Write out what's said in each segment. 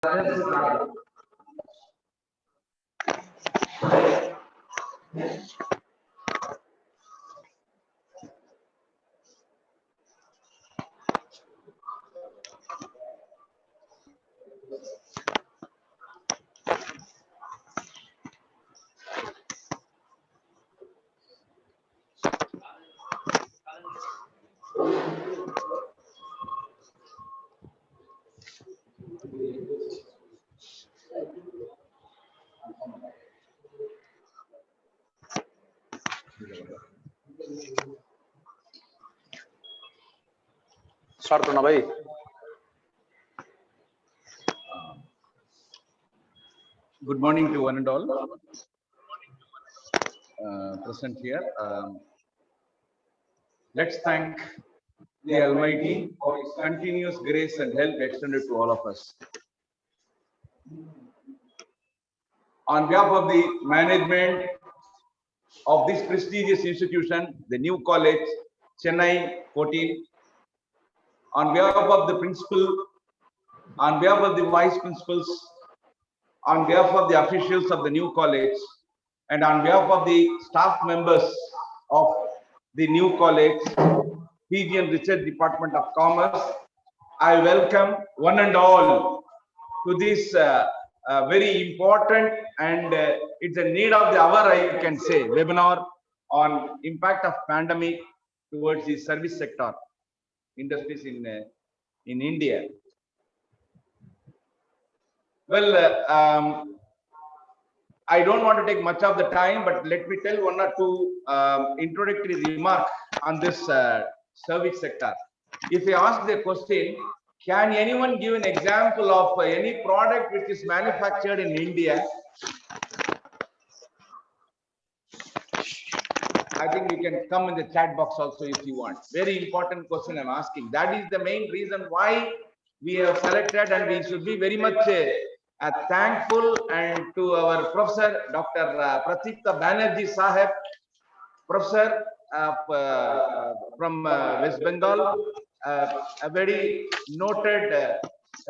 Start करना भाई. Good morning to one and all present here. Let's thank the Almighty for His continuous grace and help extended to all of us. On behalf of the management of this prestigious institution, the new college, Chennai 14, on behalf of the principal, on behalf of the vice principals, on behalf of the officials of the new college, and on behalf of the staff members of the new college, PG and Research Department of Commerce, I welcome one and all to this very important and it's a need of the hour, I can say, webinar on impact of pandemic towards the service sector industries in India. Well, I don't want to take much of the time, but let me tell one or two introductory remarks on this service sector. If I ask the question, can anyone give an example of any product which is manufactured in India? I think you can come in the chat box also if you want. Very important question I'm asking. That is the main reason why we have selected, and we should be very much thankful and to our professor, Dr. Pratikta Banerjee Saheb, professor from West Bengal, a very noted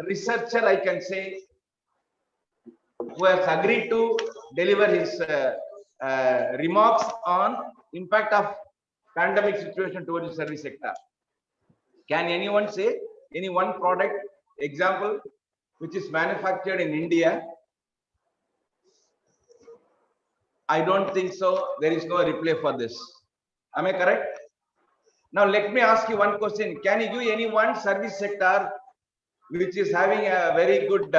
researcher, I can say, who has agreed to deliver his remarks on impact of pandemic situation towards the service sector. Can anyone say any one product example which is manufactured in India? I don't think so. There is no reply for this. Am I correct? Now let me ask you one question. Can you give any one service sector which is having a very good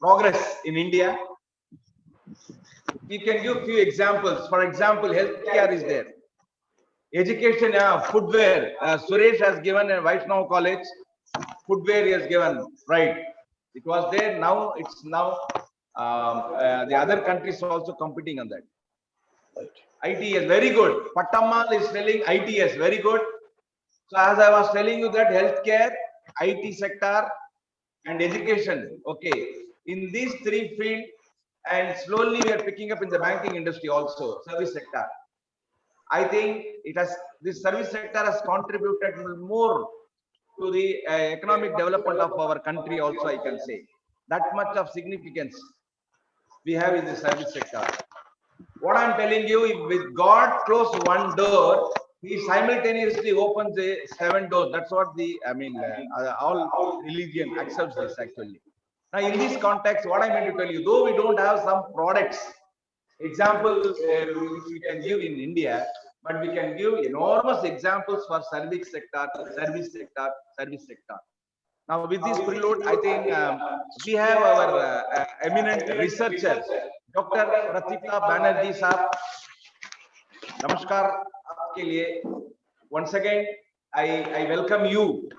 progress in India? We can give few examples. For example, healthcare is there. Education, footwear. Suresh has given a Vaishnav College. Footwear he has given, right? It was there. Now it's now the other countries are also competing on that. ITS, very good. Pattamal is telling ITS, very good. So as I was telling you that healthcare, IT sector, and education. Okay, in these three fields. And slowly we are picking up in the banking industry also, service sector. I think it has, this service sector has contributed more to the economic development of our country also, I can say. That much of significance we have in the service sector. What I'm telling you, if with God close one door, He simultaneously opens the 7 doors. That's what the, all religion accepts this actually. Now, in this context, what I meant to tell you, though we don't have some products, examples we can give in India, but we can give enormous examples for service sector, service sector, service sector. Now, with this prelude, I think we have our eminent researcher, Dr. Pratikta Banerjee Sahab. Namaskar. Once again, I welcome you.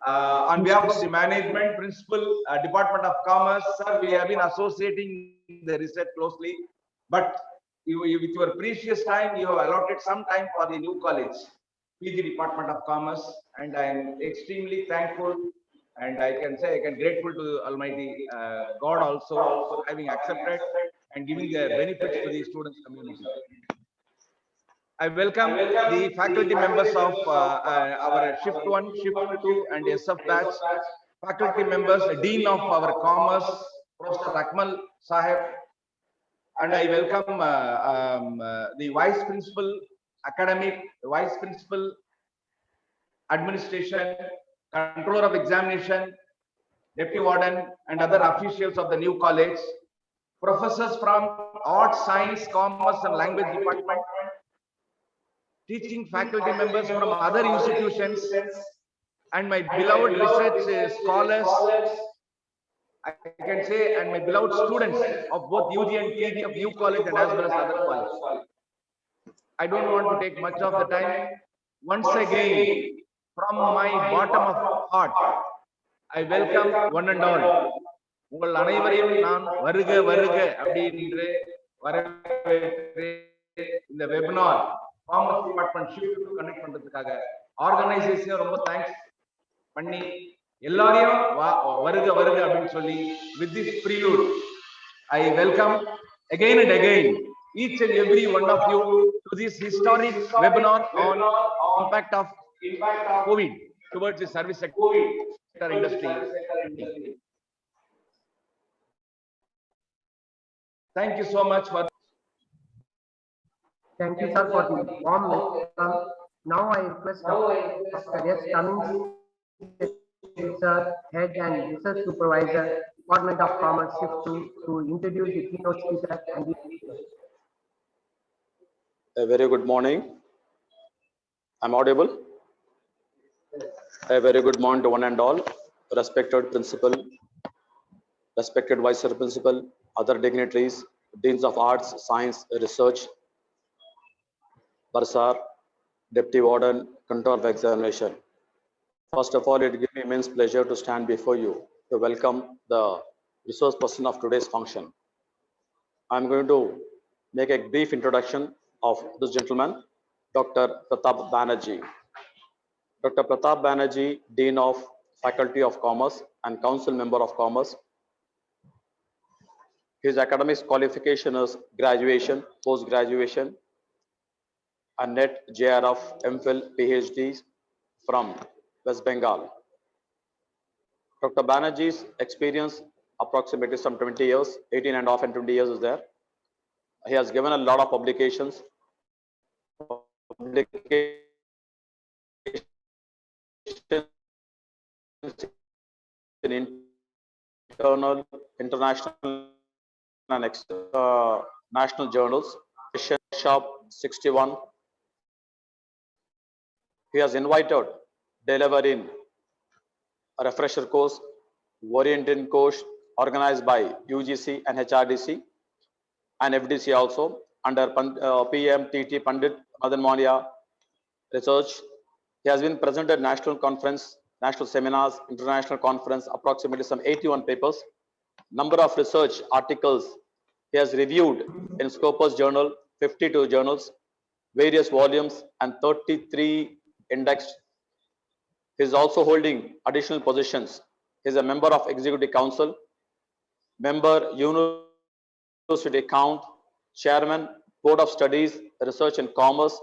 On behalf of the management, principal, Department of Commerce, sir, we have been associating the research closely. But with your precious time, you have allotted some time for the new college, PG Department of Commerce, and I am extremely thankful, and I can say I can grateful to Almighty God also for having accepted and giving the benefits to the students community. I welcome the faculty members of our Shift 1, Shift 2 and SF batch, faculty members, Dean of our Commerce, Professor Akmal Sahib, and I welcome the Vice Principal, Academic, Vice Principal, Administration, Controller of Examination, Deputy Warden, and other officials of the new college, professors from Arts, Science, Commerce, and Language Department, teaching faculty members from other institutions, and my beloved research scholars, I can say, and my beloved students of both UG and PG of New College and as well as other colleges. I don't want to take much of the time. Once again, from my bottom of heart, I welcome one and all. உங்கள் அனைவரையும் நான் வருக வருக அப்படின்னு வரவேற்று இந்த webinar commerce department shift connect பண்றதுக்காக organisation ரொம்ப தேங்க்ஸ் பண்ணி எல்லாரையும் வருக வருக அப்படின்னு சொல்லி with this prelude I welcome again and again each and every one of you to this historic webinar on impact of COVID towards the service sector industry. Thank you so much for. Thank you, sir, for the warm welcome. Now I request Dr. S. Cummings, sir, Head and Research Supervisor, Department of Commerce, Shift 2, to introduce the keynote speaker and the. A very good morning. I'm audible. A very good morning to one and all, respected principal, respected vice principal, other dignitaries, deans of arts, science, research, Barsar, deputy warden, control of examination. First of all, it gives me immense pleasure to stand before you to welcome the resource person of today's function. I'm going to make a brief introduction of this gentleman, Dr. Pratap Banerjee. Dr. Pratap Banerjee, Dean of Faculty of Commerce and Council Member of Commerce. His academic qualification is graduation, post-graduation, and net JRF, MPhil, PhDs from West Bengal. Dr. Banerjee's experience approximately some 20 years, 18 and a half and 20 years is there. He has given a lot of publications in internal, international, and national journals. Shop 61. He has invited delivering a refresher course, orienting course organized by UGC and HRDC and FDC also under PMTT Pandit Madan Monia research. He has been present at national conference, national seminars, international conference, approximately some 81 papers. Number of research articles he has reviewed in Scopus Journal, 52 journals, various volumes, and 33 indexed. He is also holding additional positions. He is a member of Executive Council, member University Account, Chairman, Board of Studies, Research and Commerce,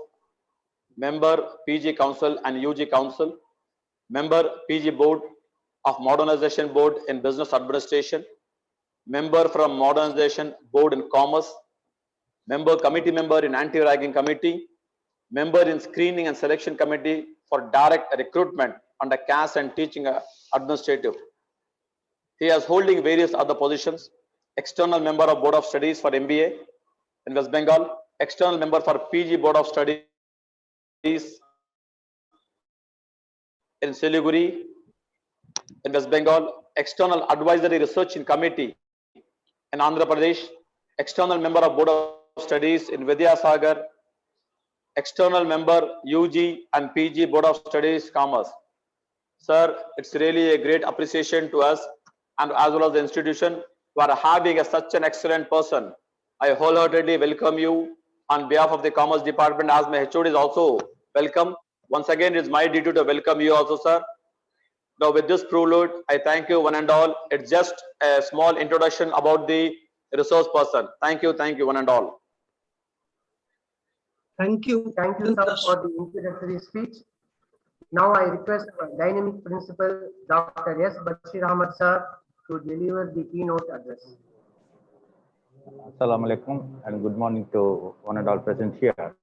member PG Council and UG Council, member PG Board of Modernization Board in Business Administration, member from Modernization Board in Commerce, committee member in Anti-Ragging Committee, member in Screening and Selection Committee for Direct Recruitment under CAS and Teaching Administrative. He is holding various other positions, external member of Board of Studies for MBA in West Bengal, external member for PG Board of Studies in Siliguri in West Bengal, external advisory research in committee in Andhra Pradesh, external member of Board of Studies in Vidyasagar, external member UG and PG Board of Studies Commerce. Sir, it's really a great appreciation to us and as well as the institution for having such an excellent person. I wholeheartedly welcome you on behalf of the Commerce Department, as my HOD is also welcome. Once again, it's my duty to welcome you also, sir. Now, with this prelude, I thank you one and all. It's just a small introduction about the resource person. Thank you, one and all. Thank you, sir, for the introductory speech. Now I request our dynamic principal, Dr. S. Bashir Ahmad sir, to deliver the keynote address. Assalamu alaikum and good morning to one and all present here.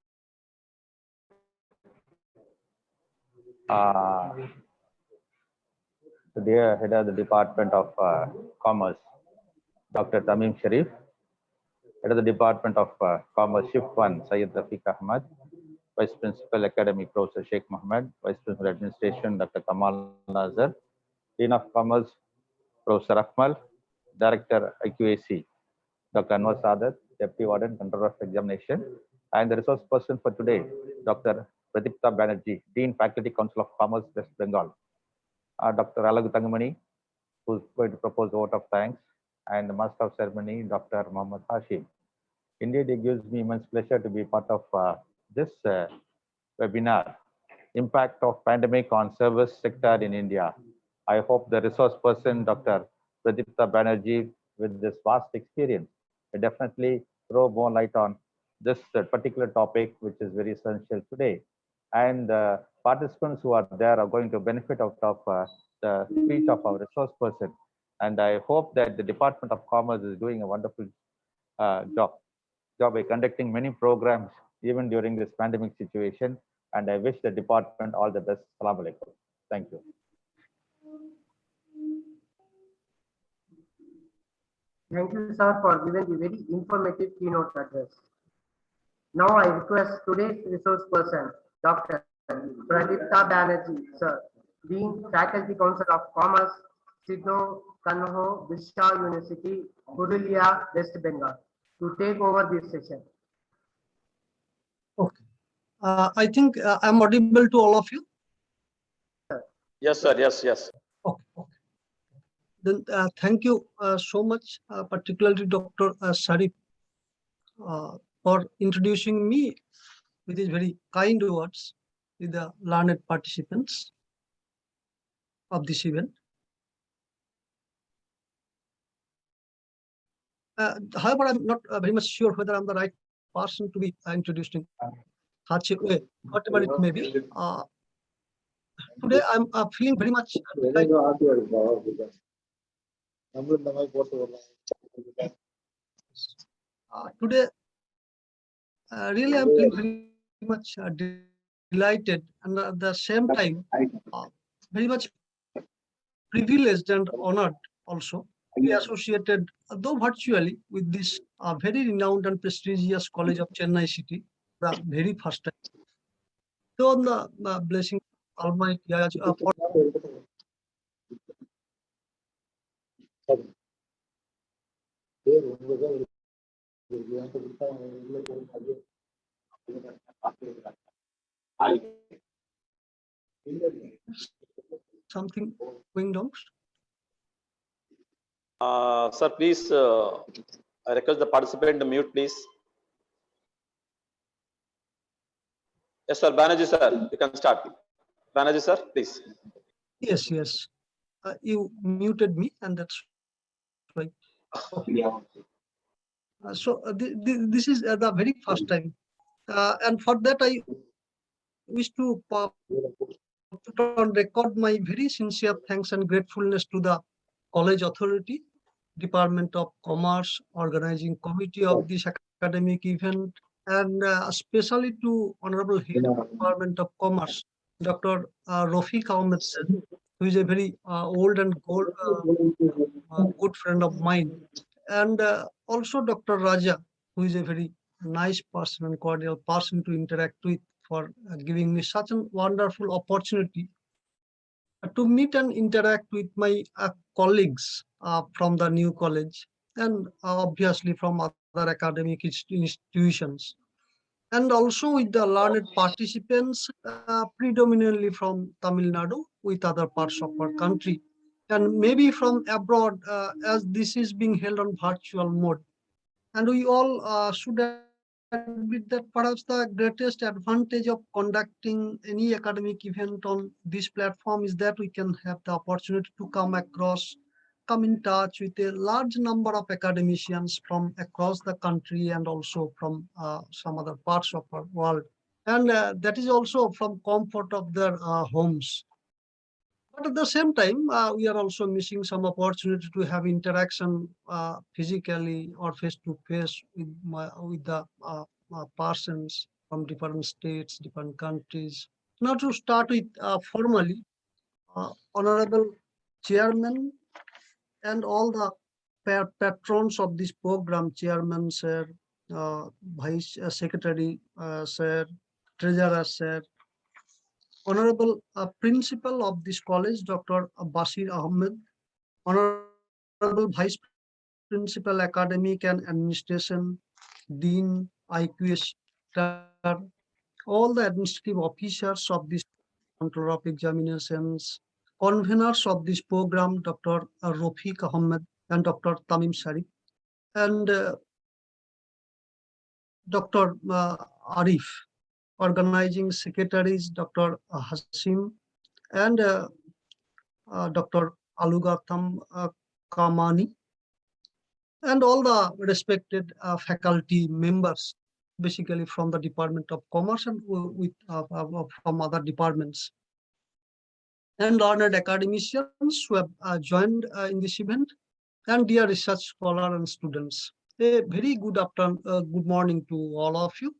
The dear head of the Department of Commerce, Dr. Tamim Sharif, head of the Department of Commerce, Shift 1, Syed Rafiq Ahmad, Vice Principal Academy, Professor Sheikh Mohammed, Vice Principal Administration, Dr. Kamal Nazar, Dean of Commerce, Professor Akmal, Director IQAC, Dr. Anwar Sadat, Deputy Warden, Controller of Examination, and the resource person for today, Dr. Pradipta Banerjee, Dean, Faculty Council of Commerce, West Bengal, Dr. Alaguthankamani, who's going to propose a vote of thanks, and the Master of Ceremony, Dr. Mohamed Hasheem. Indeed, it gives me immense pleasure to be part of this webinar, Impact of Pandemic on Service Sector in India. I hope the resource person, Dr. Pradipta Banerjee, with this vast experience, will definitely throw more light on this particular topic, which is very essential today. And participants who are there are going to benefit out of the speech of our resource person. And I hope that the Department of Commerce is doing a wonderful job by conducting many programs even during this pandemic situation. And I wish the department all the best. Assalamu alaikum. Thank you. Thank you, sir, for giving the very informative keynote address. Now I request today's resource person, Dr. Pradipta Banerjee, sir, Dean, Faculty Council of Commerce, Sidho Kanho Vishal University, Purulia, West Bengal, to take over this session. Okay. I think I'm audible to all of you. Yes, sir. Yes. Okay. Then thank you so much, particularly Dr. Sharif, for introducing me with his very kind words with the learned participants of this event. However, I'm not very much sure whether I'm the right person to be introduced in such a way, whatever it may be. Today, I'm feeling very much today, really, I'm feeling very much delighted and at the same time very much privileged and honored also to be associated, though virtually, with this very renowned and prestigious College of Chennai City, the very first time. So, on the blessing of Almighty for something going down. Sir, please, I request the participant to mute, please. Yes, sir. Banerjee, sir, you can start. Banerjee, sir, please. Yes. You muted me, and that's right. Okay. So this is the very first time, and for that I wish to put on record my very sincere thanks and gratefulness to the College Authority, Department of Commerce, organizing committee of this academic event, and especially to Honorable Head of Department of Commerce, Dr. Rafiq Ahmed, who is a very old and good friend of mine, and also Dr. Raja, who is a very nice person and cordial person to interact with, for giving me such a wonderful opportunity to meet and interact with my colleagues from the new college and obviously from other academic institutions, and also with the learned participants predominantly from Tamil Nadu with other parts of our country, and maybe from abroad, as this is being held on virtual mode. And we all should admit that perhaps the greatest advantage of conducting any academic event on this platform is that we can have the opportunity to come in touch with a large number of academicians from across the country and also from some other parts of our world. and that is also from comfort of their homes. But at the same time, we are also missing some opportunity to have interaction physically or face to face with the persons from different states, different countries. Now to start with formally, Honorable Chairman and all the patrons of this program, Chairman Sir, Vice Secretary Sir, Treasurer Sir, Honorable Principal of this college, Dr. Basir Ahmed, Honorable Vice Principal Academic and Administration, Dean, IQS Director, all the administrative officers of this Control of Examinations, conveners of this program, Dr. Rafiq Ahmed and Dr. Tamim Sharif, and Dr. Arif, organizing secretaries, Dr. Hasheem and Dr. Alaguthankamani, and all the respected faculty members, basically from the Department of Commerce and with from other departments, and learned academicians who have joined in this event, and dear research scholar and students. A very good afternoon, good morning to all of you.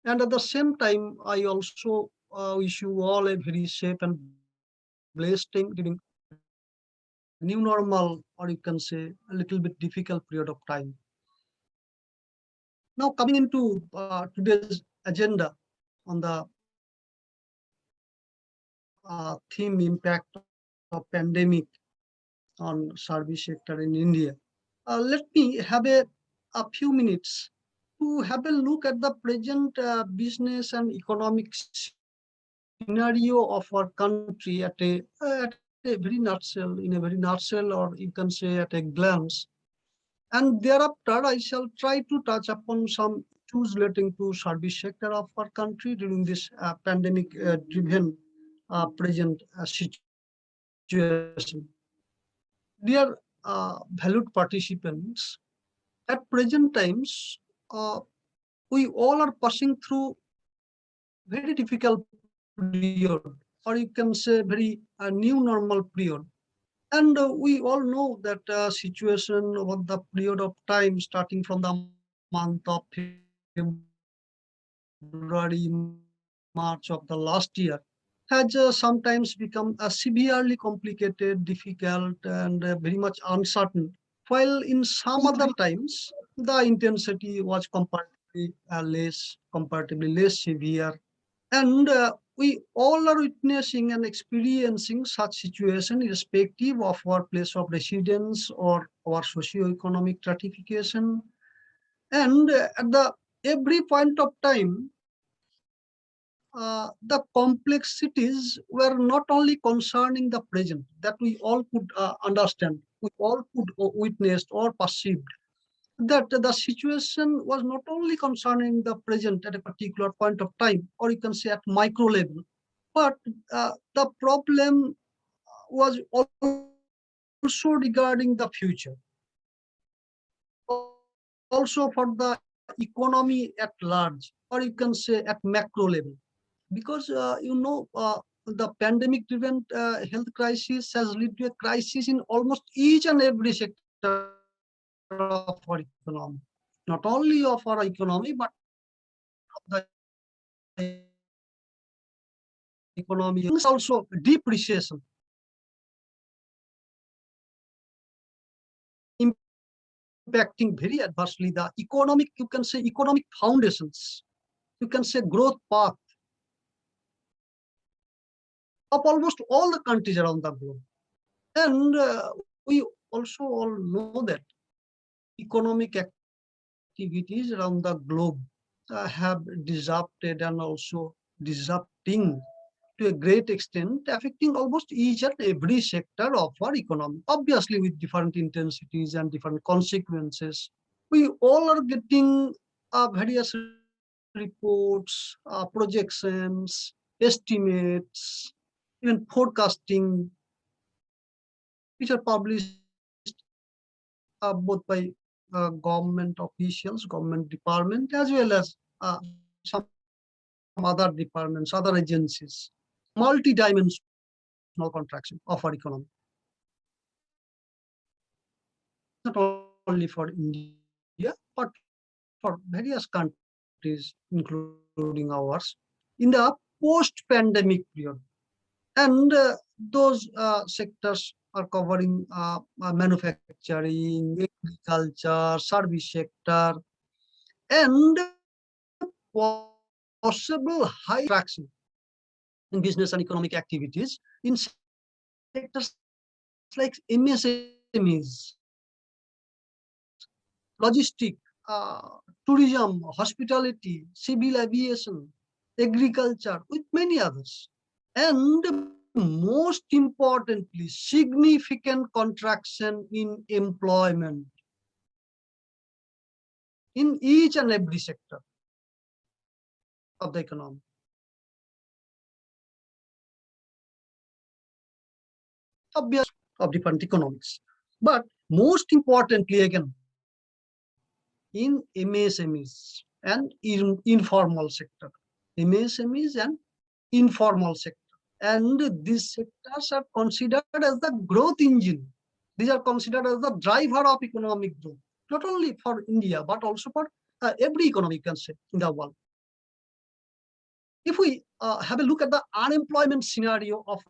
And at the same time, I also wish you all a very safe and blessed thing during new normal, or you can say a little bit difficult period of time. Now coming into today's agenda on the theme impact of pandemic on service sector in India. Let me have a few minutes to have a look at the present business and economic scenario of our country at a very nutshell, in a very nutshell, or you can say at a glance. And thereafter, I shall try to touch upon some issues relating to service sector of our country during this pandemic-driven present situation. Dear valued participants, at present times, we all are passing through very difficult period, or you can say very new normal period. And we all know that situation over the period of time starting from the month of February, March of the last year has sometimes become severely complicated, difficult, and very much uncertain. While in some other times, the intensity was comparatively less severe. And we all are witnessing and experiencing such situation irrespective of our place of residence or our socio-economic stratification. And at the every point of time, the complexities were not only concerning the present that we all could understand, we all could witness or perceived, that the situation was not only concerning the present at a particular point of time, or you can say at micro level, but the problem was also regarding the future, also for the economy at large, or you can say at macro level. Because the pandemic-driven health crisis has led to a crisis in almost each and every sector of our economy, not only of our economy, but of the economy of the entire world. Also depreciation, impacting very adversely the economic, you can say economic foundations, you can say growth path of almost all the countries around the globe. And we also all know that economic activities around the globe have disrupted and also disrupting to a great extent, affecting almost each and every sector of our economy, obviously with different intensities and different consequences. We all are getting various reports, projections, estimates, even forecasting, which are published both by government officials, government department, as well as some private sector other departments, other agencies, multi-dimensional contraction of our economy. Not only for India, but for various countries, including ours, in the post-pandemic period. And those sectors are covering manufacturing, agriculture, service sector, and possible high traction in business and economic activities in sectors like MSMEs, logistic, tourism, hospitality, civil aviation, agriculture, with many others. And most importantly, significant contraction in employment in each and every sector of the economy. Obvious of different economics. But most importantly, again, in MSMEs and in informal sector, MSMEs and informal sector. And these sectors are considered as the growth engine. These are considered as the driver of economic growth, not only for India, but also for every economy, you can say, in the world. If we have a look at the unemployment scenario of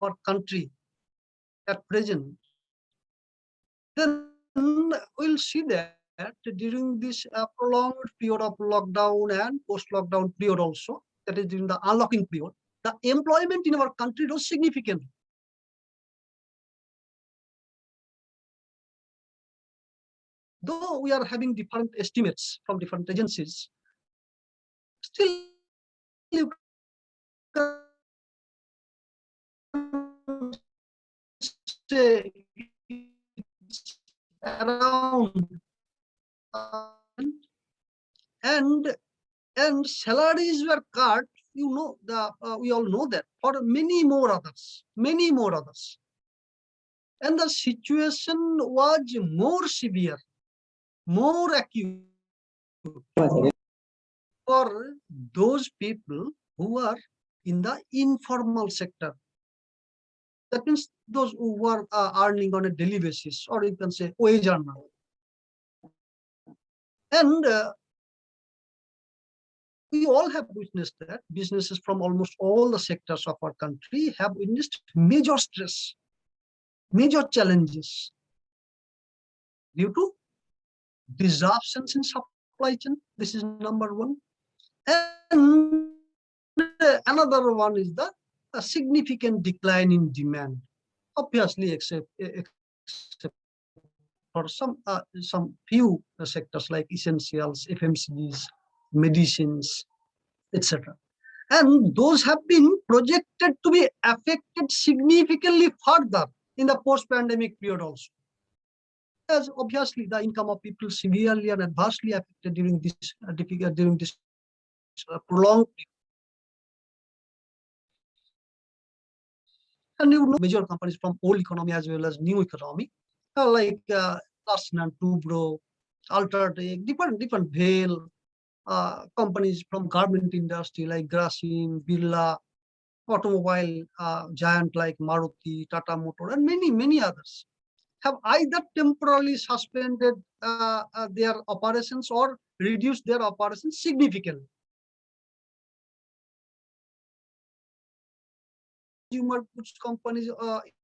our country at present, then we'll see that during this prolonged period of lockdown and post-lockdown period also, that is during the unlocking period, the employment in our country rose significantly. Though we are having different estimates from different agencies, still you can say around and salaries were cut. You know, we all know that for many more others, and the situation was more severe, more acute for those people who are in the informal sector. That means those who were earning on a daily basis, or you can say wage earner. And we all have witnessed that businesses from almost all the sectors of our country have witnessed major stress, major challenges due to disruptions in supply chain. This is number one. And another one is the a significant decline in demand, obviously, except for some few sectors like essentials, FMCGs, medicines, etc. And those have been projected to be affected significantly further in the post-pandemic period also. As obviously the income of people severely and adversely affected during this prolonged period. And you know, major companies from old economy as well as new economy, like Larsen & Toubro, Ultratech, different Vale, companies from garment industry like Grasim, Birla, automobile giant like Maruti, Tata Motor, and many others have either temporarily suspended their operations or reduced their operations significantly. Consumer goods companies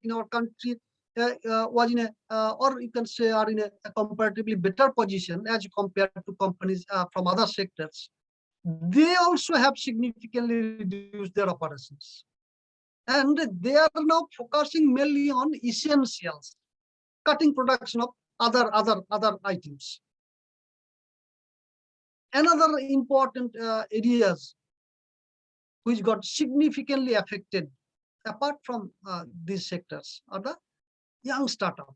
in our country was in or you can say are in a comparatively better position as compared to companies from other sectors. They also have significantly reduced their operations, and they are now focusing mainly on essentials, cutting production of other items. Another important areas which got significantly affected, apart from these sectors, are the young startup.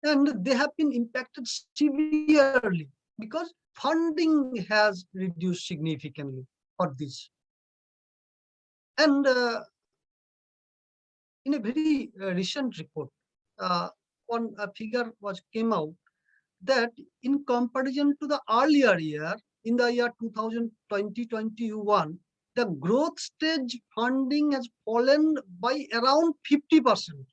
And they have been impacted severely because funding has reduced significantly for this. And in a very recent report, one figure came out that in comparison to the earlier year, in the year 2020-21, the growth stage funding has fallen by around 50%.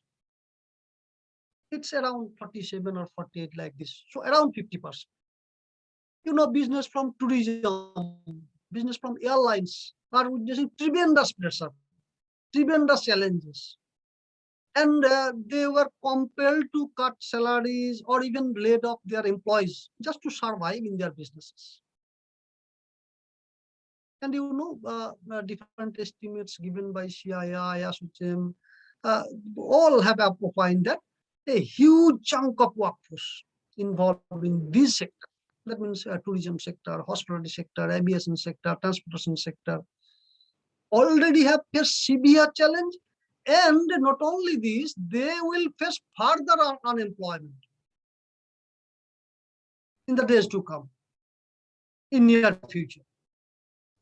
It's around 47 or 48 like this. So around 50%. Business from tourism, business from airlines are witnessing tremendous pressure, tremendous challenges. And they were compelled to cut salaries or even laid off their employees just to survive in their businesses. And different estimates given by CII, ASSOCHAM, all have opined that a huge chunk of workforce involved in this sector, that means tourism sector, hospitality sector, aviation sector, transportation sector, already have faced severe challenge. And not only this, they will face further unemployment in the days to come, in near future.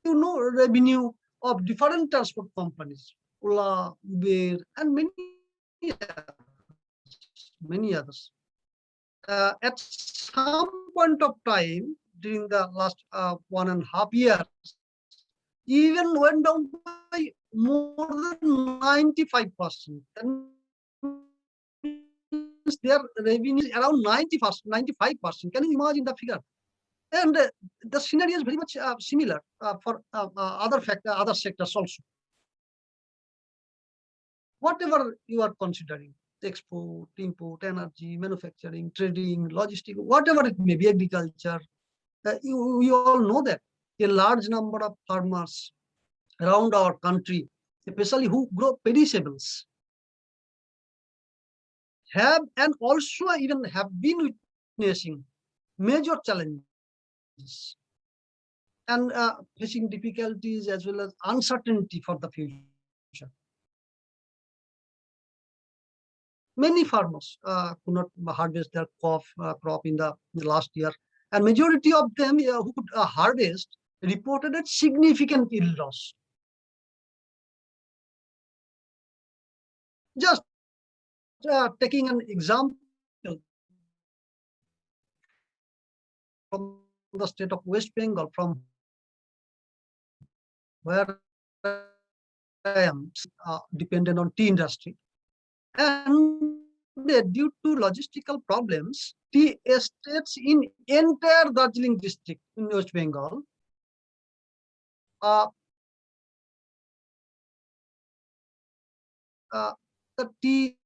Revenue of different transport companies, Ola, Uber, and many others. At some point of time during the last 1.5 years, even went down by more than 95%. That means their revenue is around 95%. Can you imagine the figure? And the scenario is very much similar for other sectors also. Whatever you are considering, export, import, energy, manufacturing, trading, logistics, whatever it may be, agriculture, we all know that a large number of farmers around our country, especially who grow perishables, have and also even have been witnessing major challenges and facing difficulties as well as uncertainty for the future. Many farmers could not harvest their crop in the last year, and majority of them who could harvest reported a significant yield loss. Just taking an example from the state of West Bengal, from where I am dependent on tea industry, and due to logistical problems, tea estates in entire Darjeeling district in West Bengal the tea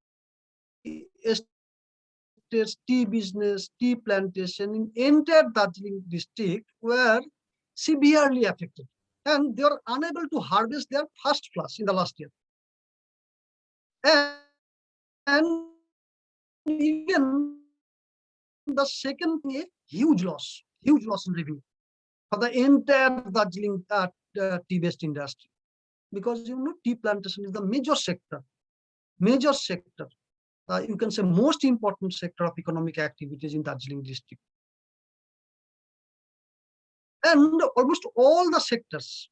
estates, tea business, tea plantation in entire Darjeeling district were severely affected, and they were unable to harvest their first flush in the last year. And even the second, a huge loss in revenue for the entire Darjeeling tea-based industry, because tea plantation is the major sector. You can say most important sector of economic activities in Darjeeling district. And almost all the sectors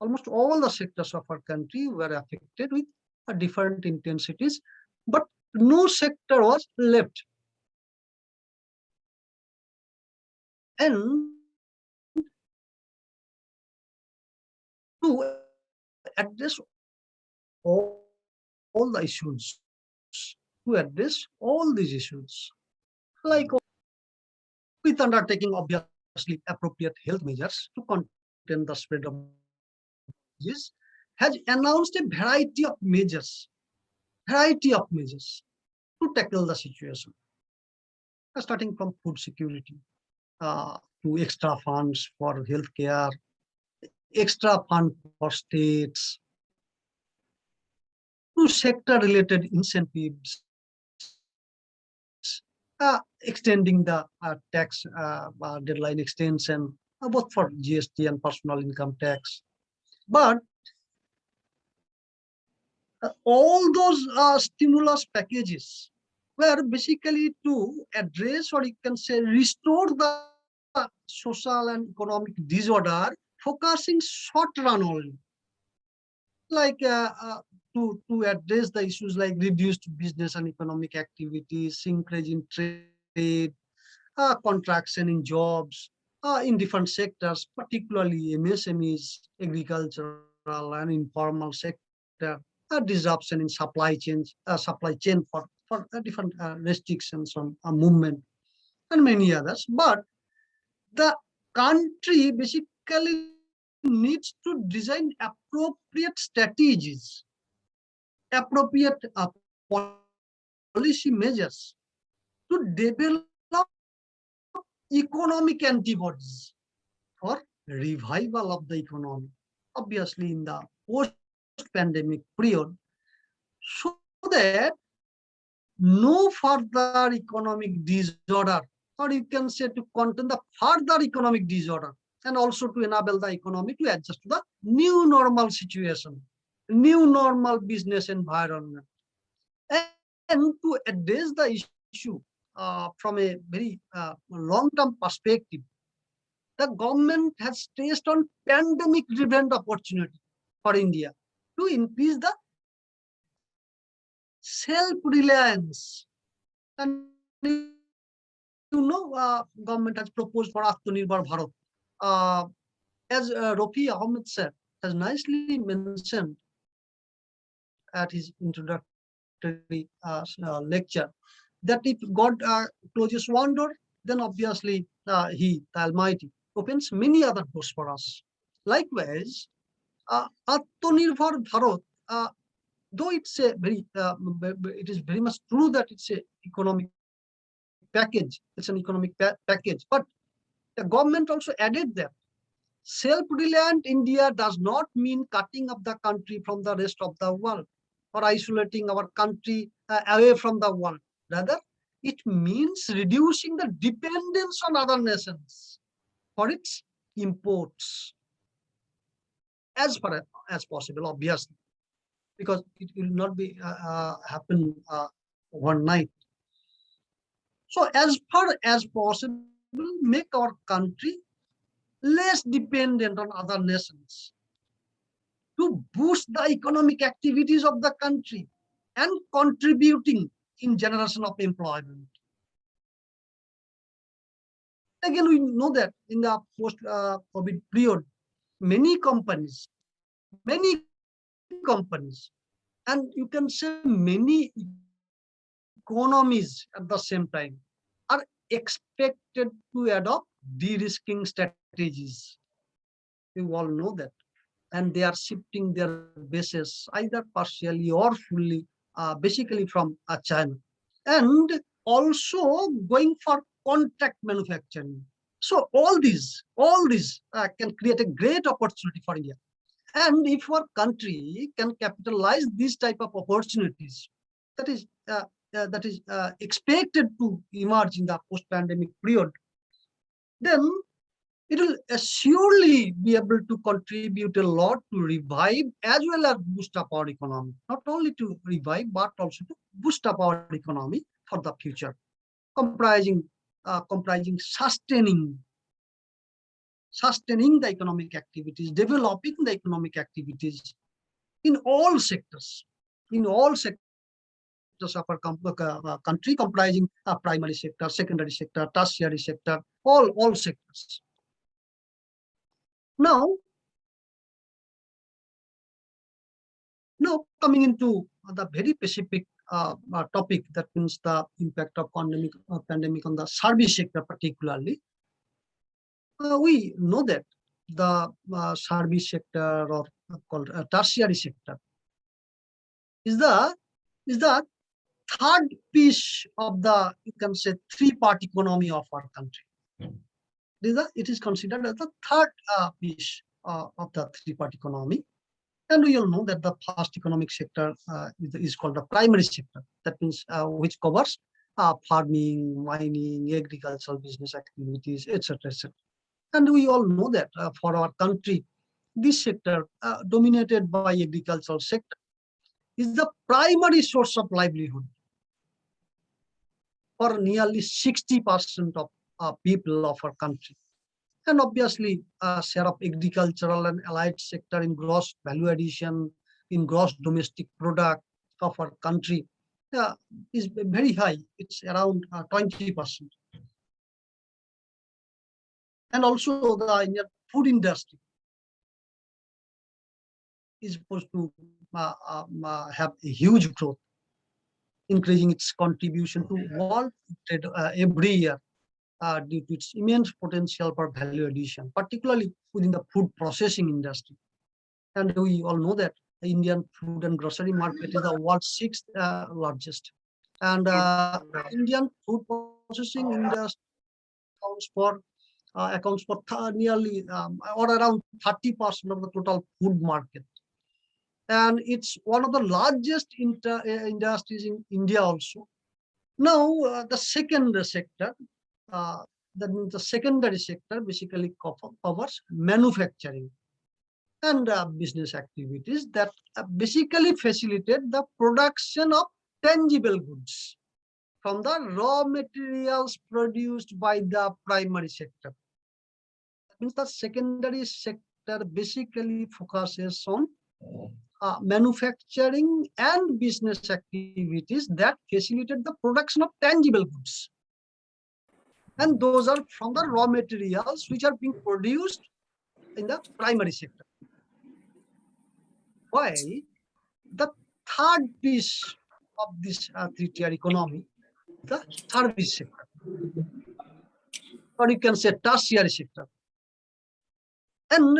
of our country were affected with different intensities, but no sector was left. And to address all the issues, like with undertaking obviously appropriate health measures to contain the spread of disease, has announced a variety of measures to tackle the situation, starting from food security to extra funds for healthcare, extra fund for states, to sector-related incentives, extending the tax deadline extension, both for GST and personal income tax. But all those stimulus packages were basically to address, or you can say restore, the social and economic disorder, focusing short run only, like to address the issues like reduced business and economic activities, increase in trade, contraction in jobs in different sectors, particularly MSMEs, agricultural and informal sector, disruption in supply chain for different restrictions on movement and many others. But the country basically needs to design appropriate strategies, appropriate policy measures to develop economic antibodies for revival of the economy, obviously in the post-pandemic period, so that no further economic disorder, or you can say to contain the further economic disorder, and also to enable the economy to adjust to the new normal situation, new normal business environment, and to address the issue from a very long-term perspective. The government has stressed on pandemic-driven opportunity for India to increase the self-reliance. And government has proposed for Atmanirbhar Bharat. As Rafi Ahmed said, has nicely mentioned at his introductory lecture, that if God closes one door, then obviously He, the Almighty, opens many other doors for us. Likewise, Atmanirbhar Bharat, though it's a very, it is very much true that it's an economic package, package, but the government also added that self-reliant India does not mean cutting up the country from the rest of the world or isolating our country away from the world. Rather, it means reducing the dependence on other nations for its imports as far as possible, obviously, because it will not be happen one night. So as far as possible, make our country less dependent on other nations to boost the economic activities of the country and contributing in generation of employment. Again, we know that in the post-COVID period, many companies, and you can say many economies at the same time are expected to adopt de-risking strategies. You all know that. And they are shifting their bases either partially or fully, basically from China. And also going for contract manufacturing. So all these can create a great opportunity for India. And if our country can capitalize these type of opportunities, that is expected to emerge in the post-pandemic period, then it will surely be able to contribute a lot to revive as well as boost up our economy. Not only to revive, but also to boost up our economy for the future, comprising sustaining the economic activities, developing the economic activities in all sectors of our country, comprising primary sector, secondary sector, tertiary sector, all sectors. Now coming into the very specific topic, that means the impact of pandemic on the service sector particularly. We know that the service sector, or called tertiary sector, is the third piece of the, you can say, three-part economy of our country. It is considered as the third piece of the three-part economy. And we all know that the first economic sector is called the primary sector. That means which covers farming, mining, agricultural business activities, etc., etc. And we all know that for our country, this sector, dominated by agricultural sector, is the primary source of livelihood for nearly 60% of people of our country. And obviously, share of agricultural and allied sector in gross value addition, in gross domestic product of our country is very high. It's around 20%. And also the Indian food industry is supposed to have a huge growth, increasing its contribution to world trade every year due to its immense potential for value addition, particularly within the food processing industry. And we all know that the Indian food and grocery market is the world's sixth largest. And Indian food processing industry accounts for nearly or around 30% of the total food market. And it's one of the largest industries in India also. Now, the second sector, that means the secondary sector basically covers manufacturing and business activities that basically facilitate the production of tangible goods from the raw materials produced by the primary sector. That means the secondary sector basically focuses on manufacturing and business activities that facilitate the production of tangible goods. And those are from the raw materials which are being produced in the primary sector. Why? The third piece of this three-tier economy, the service sector, or you can say tertiary sector. And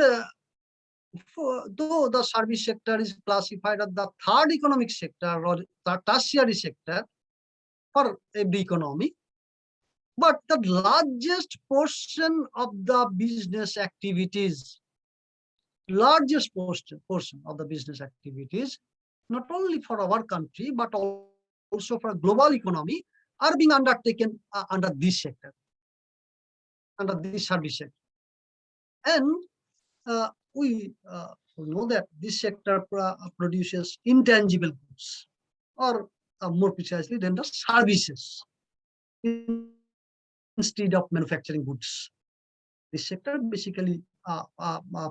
though the service sector is classified as the third economic sector or the tertiary sector for every economy, but the largest portion of the business activities, not only for our country, but also for global economy, are being undertaken under this sector, under this service sector. And we know that this sector produces intangible goods, or more precisely, render services instead of manufacturing goods. This sector basically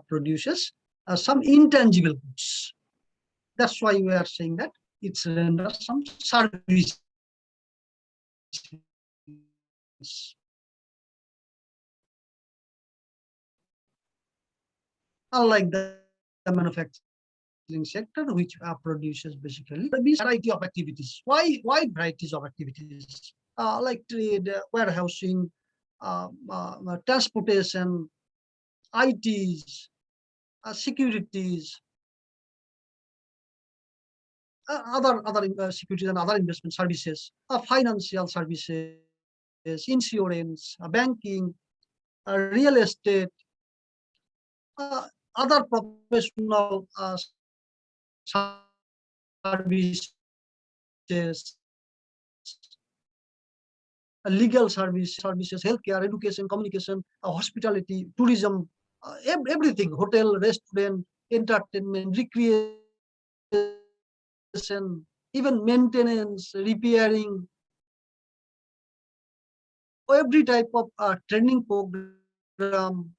produces some intangible goods. That's why we are saying that it's renders some services. Unlike the manufacturing sector, which produces basically a variety of activities. Why varieties of activities? Like trade, warehousing, transportation, ITs, securities, other securities and other investment services, financial services, insurance, banking, real estate, other professional services, legal services, healthcare, education, communication, hospitality, tourism, everything, hotel, restaurant, entertainment, recreation, even maintenance, repairing, every type of training program,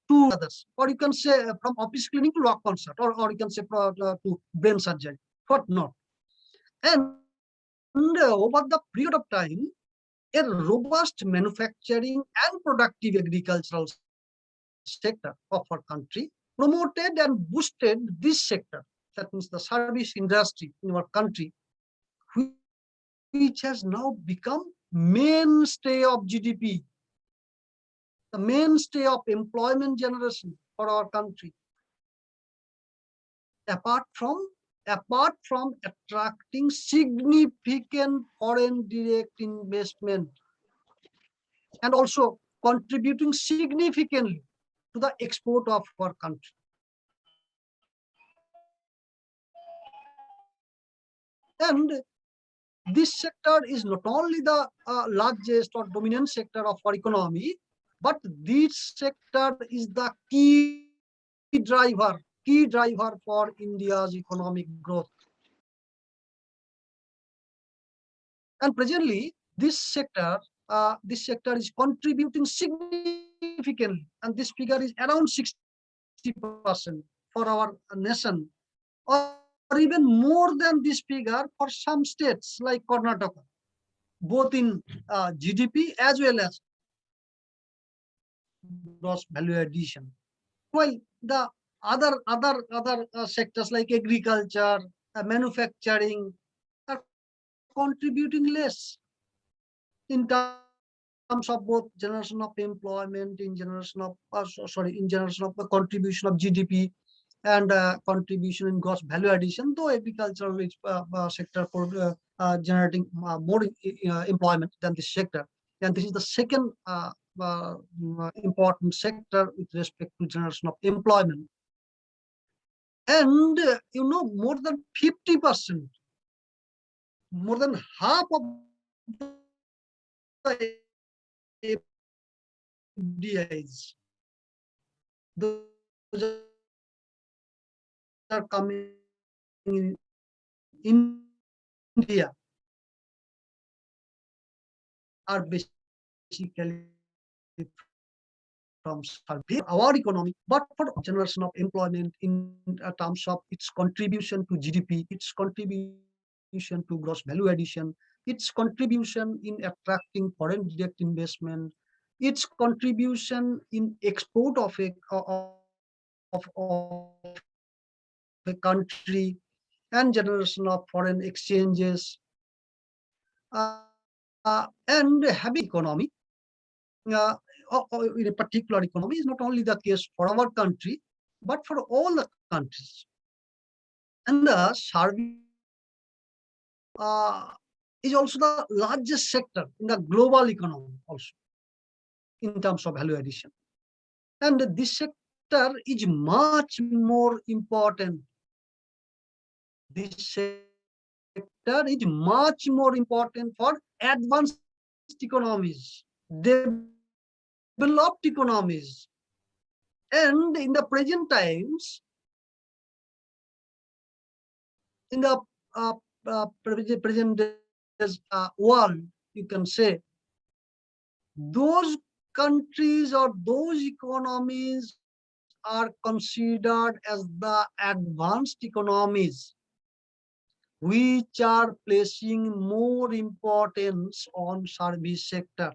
to others, or you can say from office cleaning to rock concert, or you can say to brain surgery, what not. And over the period of time, a robust manufacturing and productive agricultural sector of our country promoted and boosted this sector, that means the service industry in our country, which has now become mainstay of GDP, the mainstay of employment generation for our country. Apart from attracting significant foreign direct investment and also contributing significantly to the export of our country. And this sector is not only the largest or dominant sector of our economy, but this sector is the key driver for India's economic growth. And presently, this sector is contributing significantly, and this figure is around 60% for our nation, or even more than this figure for some states like Karnataka, both in GDP as well as gross value addition, while the other sectors like agriculture, manufacturing are contributing less in terms of both generation of employment, in generation of in generation of the contribution of GDP and contribution in gross value addition. Though agricultural sector for generating more employment than this sector, and this is the second important sector with respect to generation of employment. And more than 50%, more than half of the FDIs, those are coming in India, are basically from our economy, but for generation of employment in terms of its contribution to GDP, its contribution to gross value addition, its contribution in attracting foreign direct investment, its contribution in export of a country, and generation of foreign exchanges, and having economy in a particular economy is not only the case for our country, but for all the countries. And the service is also the largest sector in the global economy also in terms of value addition. And this sector is much more important. This sector is much more important for advanced economies, developed economies. And in the present times, in the present world, you can say, those countries or those economies are considered as the advanced economies, which are placing more importance on service sector.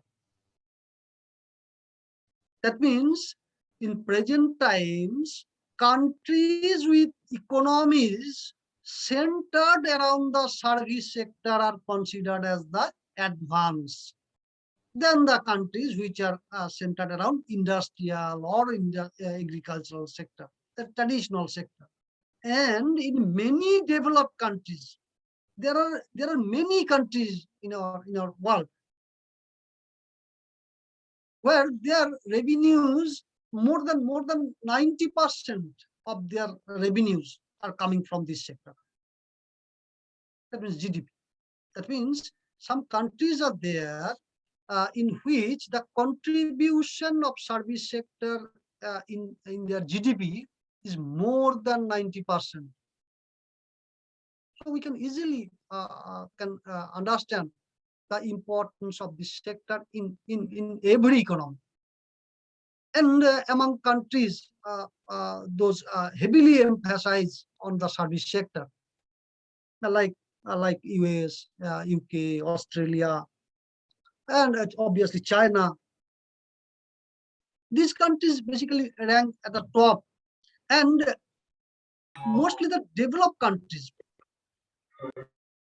That means in present times, countries with economies centered around the service sector are considered as the advanced. Then the countries which are centered around industrial or agricultural sector, the traditional sector. And in many developed countries, there are many countries in our world where their revenues, more than 90% of their revenues are coming from this sector. That means GDP. That means some countries are there in which the contribution of service sector in their GDP is more than 90%. So we can easily understand the importance of this sector in every economy. And among countries, those heavily emphasize on the service sector, like US, UK, Australia, and obviously China. These countries basically rank at the top, and mostly the developed countries,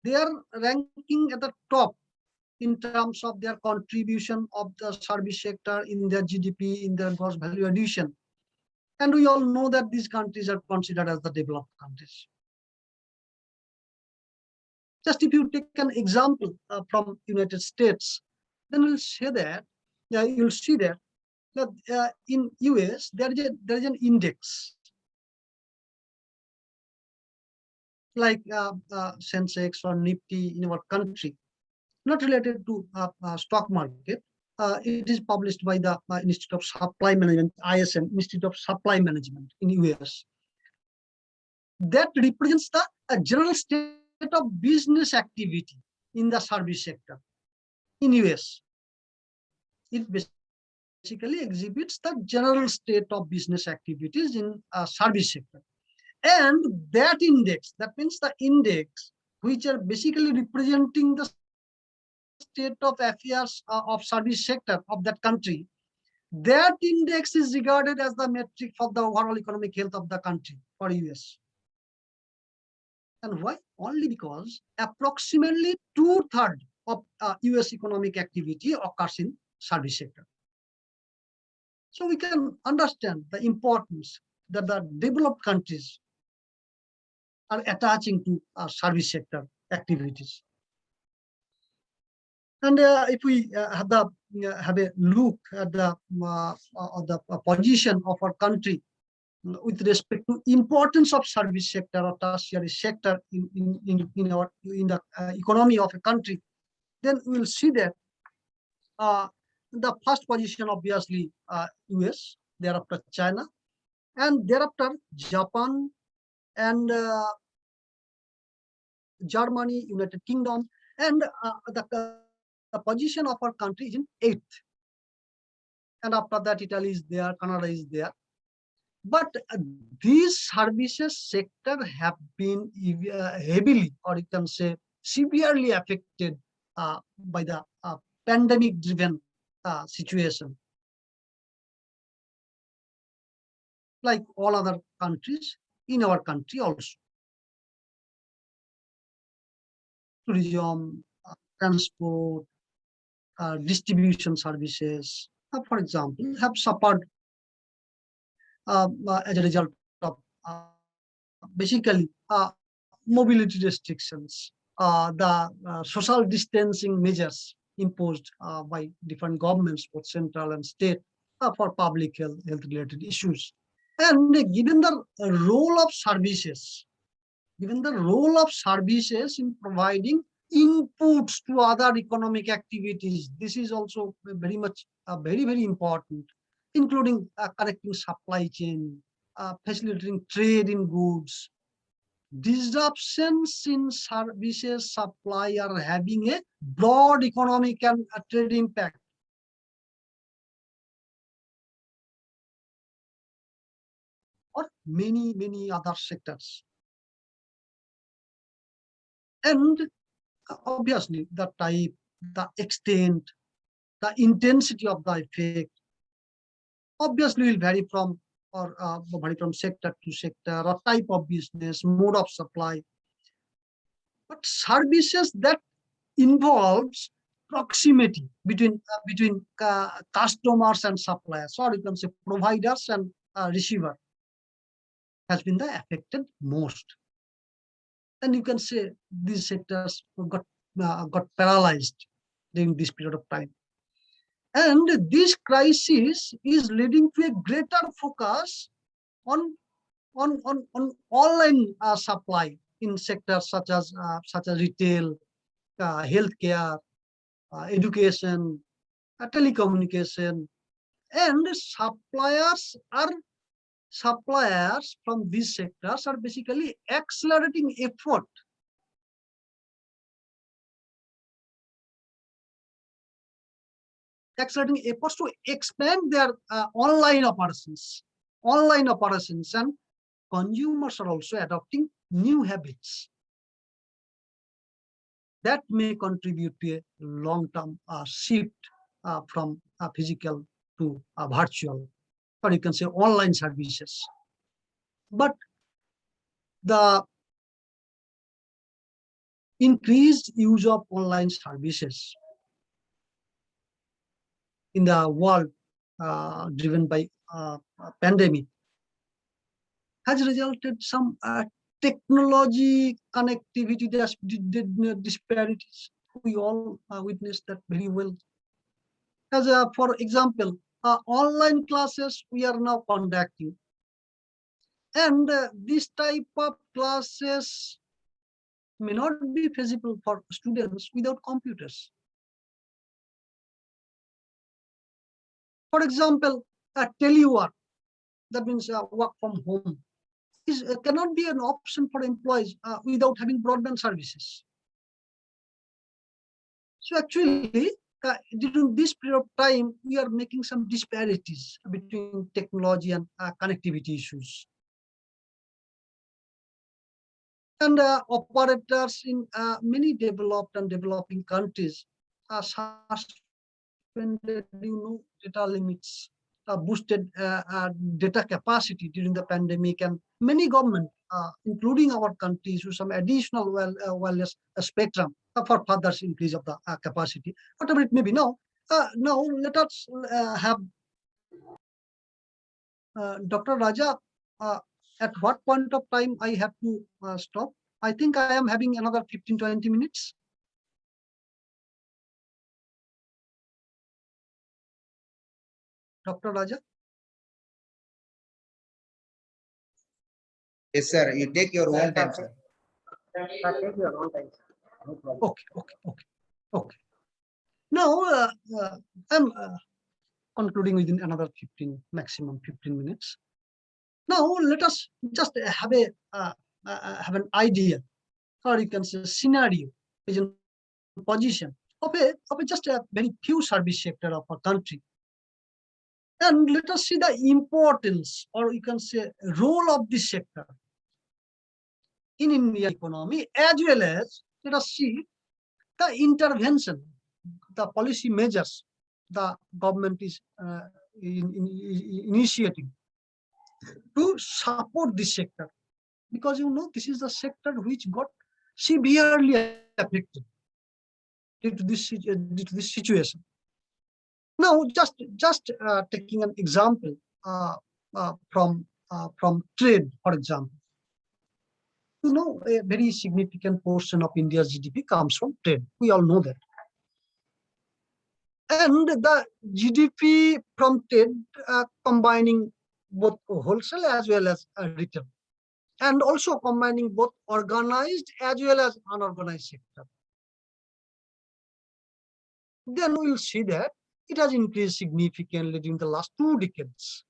they are ranking at the top in terms of their contribution of the service sector in their GDP, in their gross value addition. And we all know that these countries are considered as the developed countries. Just if you take an example from United States, then we'll say that you'll see that in US there is an index like Sensex or Nifty in our country, not related to stock market. It is published by the Institute of Supply Management, ISM, Institute of Supply Management in US. That represents the general state of business activity in the service sector in US. It basically exhibits the general state of business activities in service sector. And that index, that means the index which are basically representing the state of affairs of service sector of that country, That index is regarded as the metric for the overall economic health of the country for US. And why? Only because approximately 2/3 of US economic activity occurs in service sector. So we can understand the importance that the developed countries are attaching to service sector activities. And if we have a look at the position of our country with respect to importance of service sector or tertiary sector in the economy of a country, then we will see that the first position obviously US, thereafter China, and thereafter Japan and Germany, United Kingdom, and the position of our country is in 8th. And after that, Italy is there, Canada is there. But these services sector have been heavily, or you can say severely affected by the pandemic-driven situation. Like all other countries, in our country also. Tourism, transport, distribution services, for example, have suffered as a result of basically mobility restrictions, the social distancing measures imposed by different governments, both central and state, for public health related issues. And given the role of services, in providing inputs to other economic activities, this is also very much very important, including connecting supply chain, facilitating trade in goods. Disruptions in services supply are having a broad economic and trade impact. Or many other sectors. And obviously the type, the extent, the intensity of the effect obviously will vary from sector to sector, or type of business, mode of supply. But services that involves proximity between customers and suppliers, or you can say providers and receiver, has been the affected most. And you can say these sectors got paralyzed during this period of time. And this crisis is leading to a greater focus on online supply in sectors such as retail, healthcare, education, telecommunication, and suppliers from these sectors are basically accelerating efforts to expand their online operations, and consumers are also adopting new habits that may contribute to a long-term shift from physical to virtual, or you can say online services. But the increased use of online services in the world driven by pandemic has resulted some technology connectivity disparities. We all witnessed that very well. As for example, online classes we are now conducting, and this type of classes may not be feasible for students without computers. For example, telework, that means work from home, cannot be an option for employees without having broadband services. So actually, during this period of time, we are making some disparities between technology and connectivity issues. And operators in many developed and developing countries are suspended data limits boosted data capacity during the pandemic, and many government, including our countries, with some additional wireless spectrum for further increase of the capacity, whatever it may be. Now let us have Dr. Raja. At what point of time I have to stop? I think I am having another 15-20 minutes. Dr. Raja? Yes, sir. You take your own time, sir. Take your own time, sir. No problem. Okay. Now, I'm concluding within another 15, maximum 15 minutes. Now, let us just have an idea, or you can say scenario, vision, position of just a very few service sector of our country. And let us see the importance, or you can say role of this sector in Indian economy, as well as let us see the intervention, the policy measures the government is initiating to support this sector, because this is the sector which got severely affected due to this situation. Now, just taking an example from trade, for example. A very significant portion of India's GDP comes from trade. We all know that. And the GDP from trade, combining both wholesale as well as retail, and also combining both organized as well as unorganized sector. Then we'll see that it has increased significantly during the last 2 decades.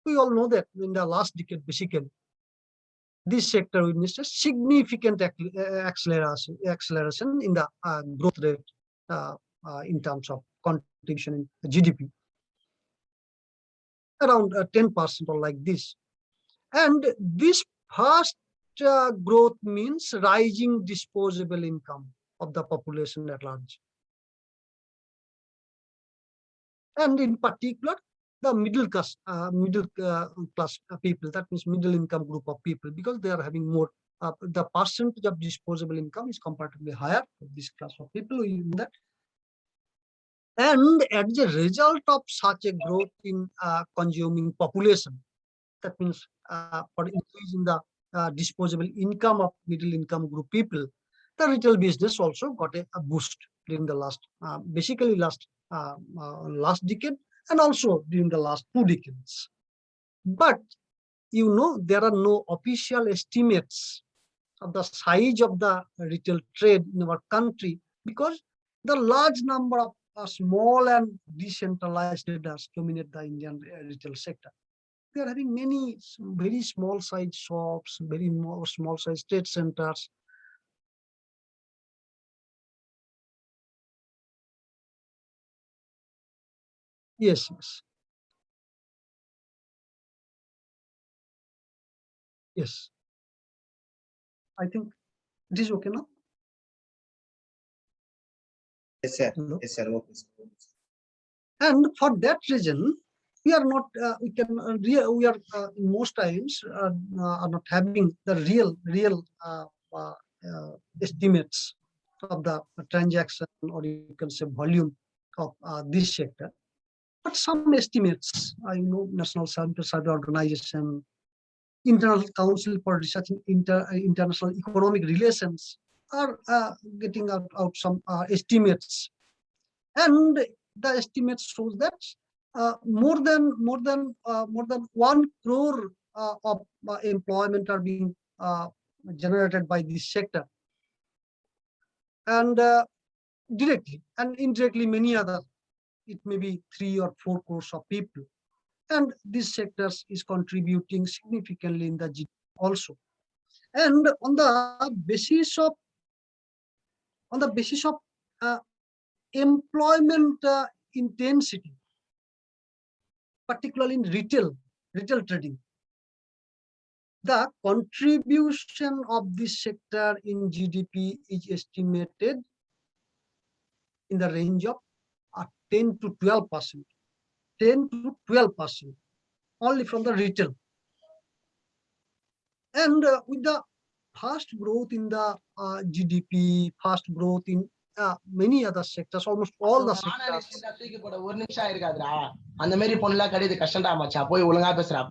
We all know that in the last decade, basically, this sector witnessed a significant acceleration in the growth rate in terms of contribution in GDP, around 10% or like this. And this fast growth means rising disposable income of the population at large. And in particular, the middle class people, that means middle income group of people, because they are having more, the percentage of disposable income is comparatively higher for this class of people. You know that. And as a result of such a growth in consuming population, that means for increasing the disposable income of middle income group people, the retail business also got a boost during the last, basically last decade, and also during the last 2 decades. But there are no official estimates of the size of the retail trade in our country, because the large number of small and decentralized traders dominate the Indian retail sector. They are having many very small size shops, very small size trade centers. Yes. Yes. I think it is okay now. Yes, sir. Hello? Yes, sir. Okay, sir. And for that reason, we are not, we are most times are not having the real estimates of the transaction, or you can say volume of this sector. But some estimates, National Survey Organization, International Council for Research in International Economic Relations are getting out some estimates, and the estimate shows that more than 1 crore of employment are being generated by this sector, and directly and indirectly many other, it may be 3 or 4 crores of people, and this sectors is contributing significantly in the GDP also. And on the basis of employment intensity, particularly in retail trading, the contribution of this sector in GDP is estimated in the range of 10 to 12%. 10 to 12% only from the retail. And with the fast growth in the GDP, fast growth in many other sectors, almost all the sectors. ஒரு நிமிஷம் இருக்காதுடா அந்த மாதிரி பொண்ணுலாம் கிடையாது கஷ்டம்டா மச்சா போய் ஒழுங்கா பேசுறா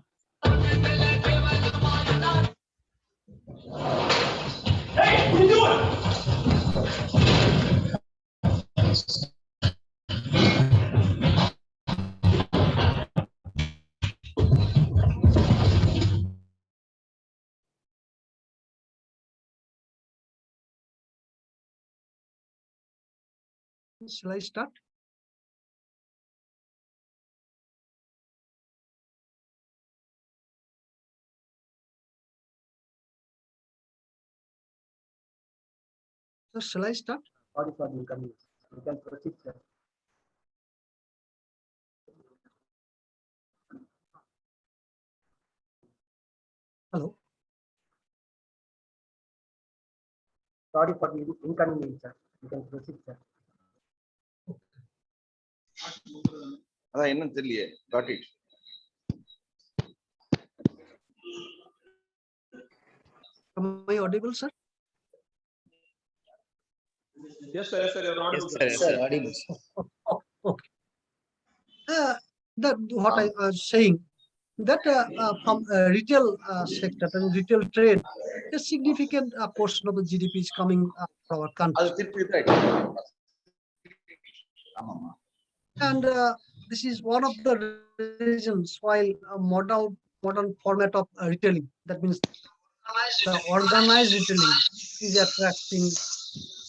Shall I start? So shall I start? Sorry for the inconvenience. You can proceed, sir. Hello. Sorry for the inconvenience, sir. You can proceed, sir. அதான் என்னன்னு தெரியலையே. Got it. Am I audible, sir? Yes, sir. Yes, sir. You're audible, sir. Yes, sir, audible. Okay. That what I was saying, that from retail sector and retail trade, a significant portion of the GDP is coming from our country. அது திருப்பி right. ஆமாமா. And this is one of the reasons why modern format of retailing, that means the organized retailing, is attracting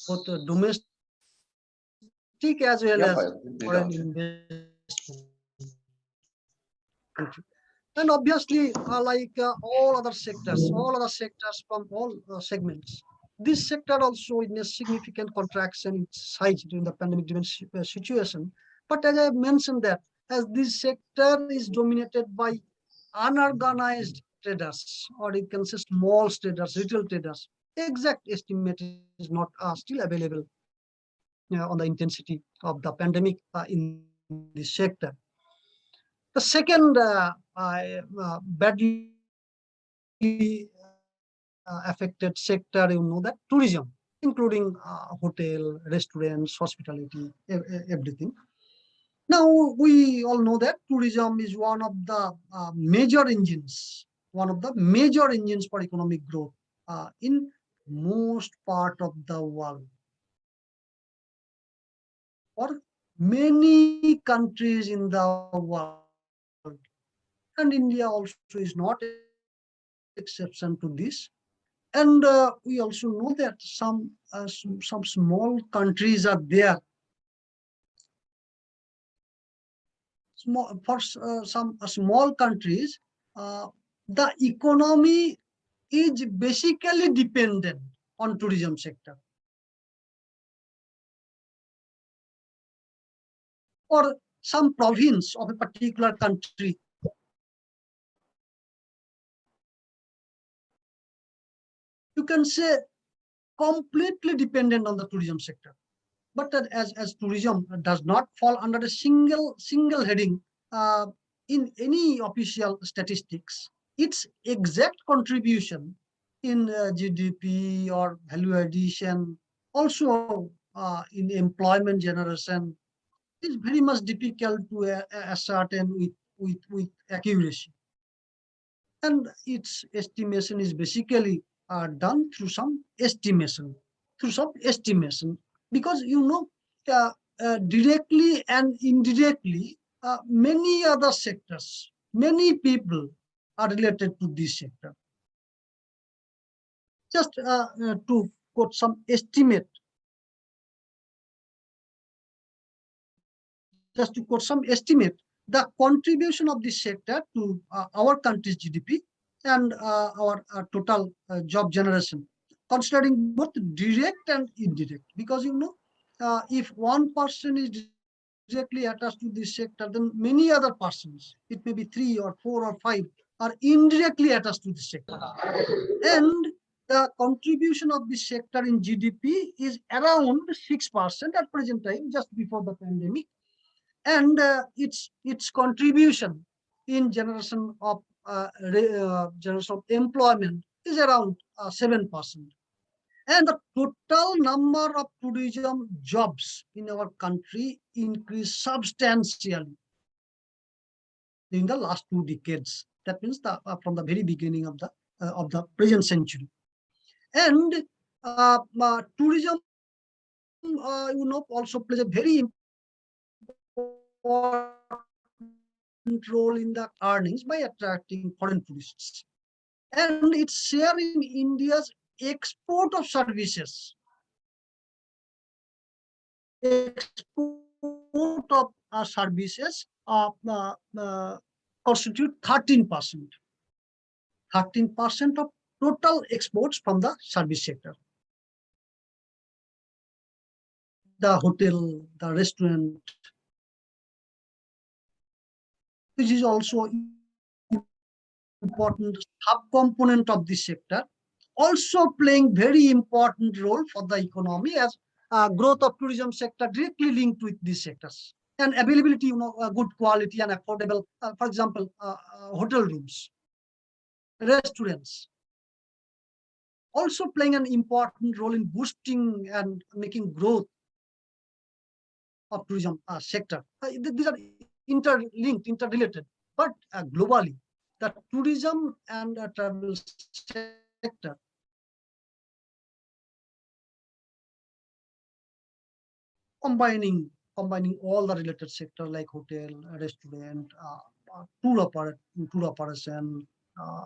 both domestic as well as foreign investment. And obviously, like all other sectors from all segments, this sector also in a significant contraction in size during the pandemic-driven situation. But as I mentioned that, as this sector is dominated by unorganized traders, or you can say small traders, retail traders, exact estimate is not still available on the intensity of the pandemic in this sector. The second badly affected sector, you know, that tourism, including hotel, restaurants, hospitality, everything. Now we all know that tourism is one of the major engines for economic growth in most part of the world. For many countries in the world, and India also is not exception to this. And we also know that some small countries are there. For some small countries, the economy is basically dependent on tourism sector. Or some province of a particular country, you can say completely dependent on the tourism sector. But as tourism does not fall under a single heading in any official statistics, its exact contribution in GDP or value addition, also in employment generation, is very much difficult to ascertain with accuracy. And its estimation is basically done through some estimation, because you know, directly and indirectly, many other sectors, many people are related to this sector. Just to quote some estimate, the contribution of this sector to our country's GDP and our total job generation, considering both direct and indirect. Because you know, if one person is directly attached to this sector, then many other persons, it may be 3 or 4 or 5, are indirectly attached to this sector. And the contribution of this sector in GDP is around 6% at present time, just before the pandemic, and its contribution in generation of employment is around 7%. And the total number of tourism jobs in our country increased substantially in the last 2 decades. That means from the very beginning of the present century. And tourism, also plays a very important role in the earnings by attracting foreign tourists. And its share in India's export of services, constitute 13%. 13% of total exports from the service sector. The hotel, the restaurant, which is also important subcomponent of this sector, also playing very important role for the economy, as growth of tourism sector directly linked with these sectors, and availability, good quality and affordable, for example, hotel rooms, restaurants, also playing an important role in boosting and making growth of tourism sector. These are interlinked, interrelated, but globally, the tourism and travel sector combining all the related sector like hotel, restaurant, tour operation,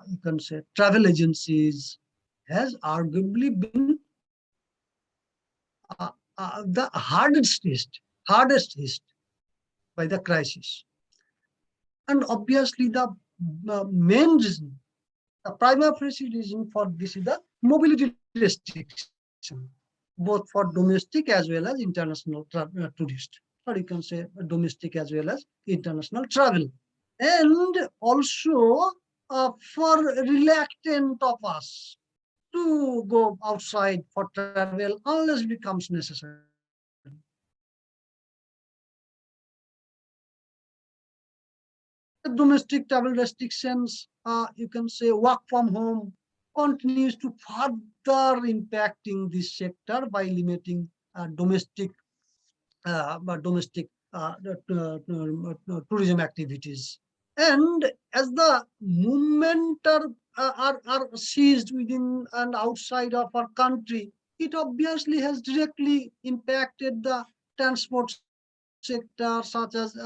you can say travel agencies, has arguably been the hardest hit by the crisis. And obviously the main reason, the primary reason for this is the mobility restriction, both for domestic as well as international tourists, or you can say domestic as well as international travel. And also for reluctant of us to go outside for travel unless it becomes necessary. The domestic travel restrictions, you can say work from home, continues to further impacting this sector by limiting domestic tourism activities. And as the movement are seized within and outside of our country, it obviously has directly impacted the transport sector, such as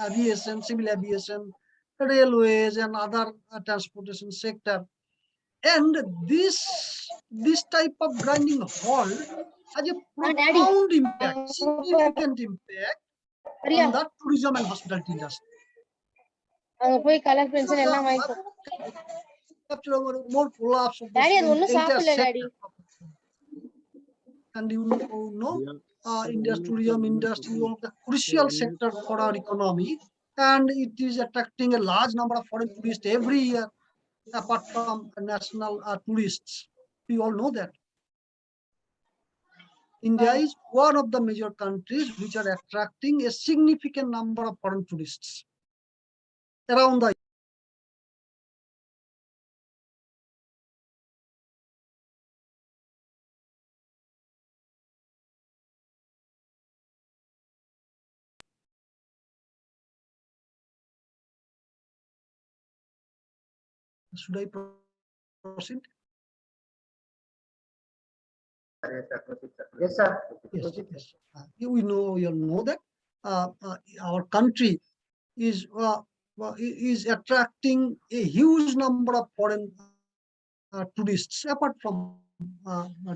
aviation, civil aviation, railways, and other transportation sector. And this type of grinding halt has a profound impact, significant impact on the tourism and hospitality industry. More collapse of the entire sector. And India's tourism industry is one of the crucial sector for our economy, and it is attracting a large number of foreign tourists every year, apart from national tourists. We all know that. India is one of the major countries which are attracting a significant number of foreign tourists around the. Should I proceed? Yes, sir. Yes. We all know that our country is attracting a huge number of foreign tourists, apart from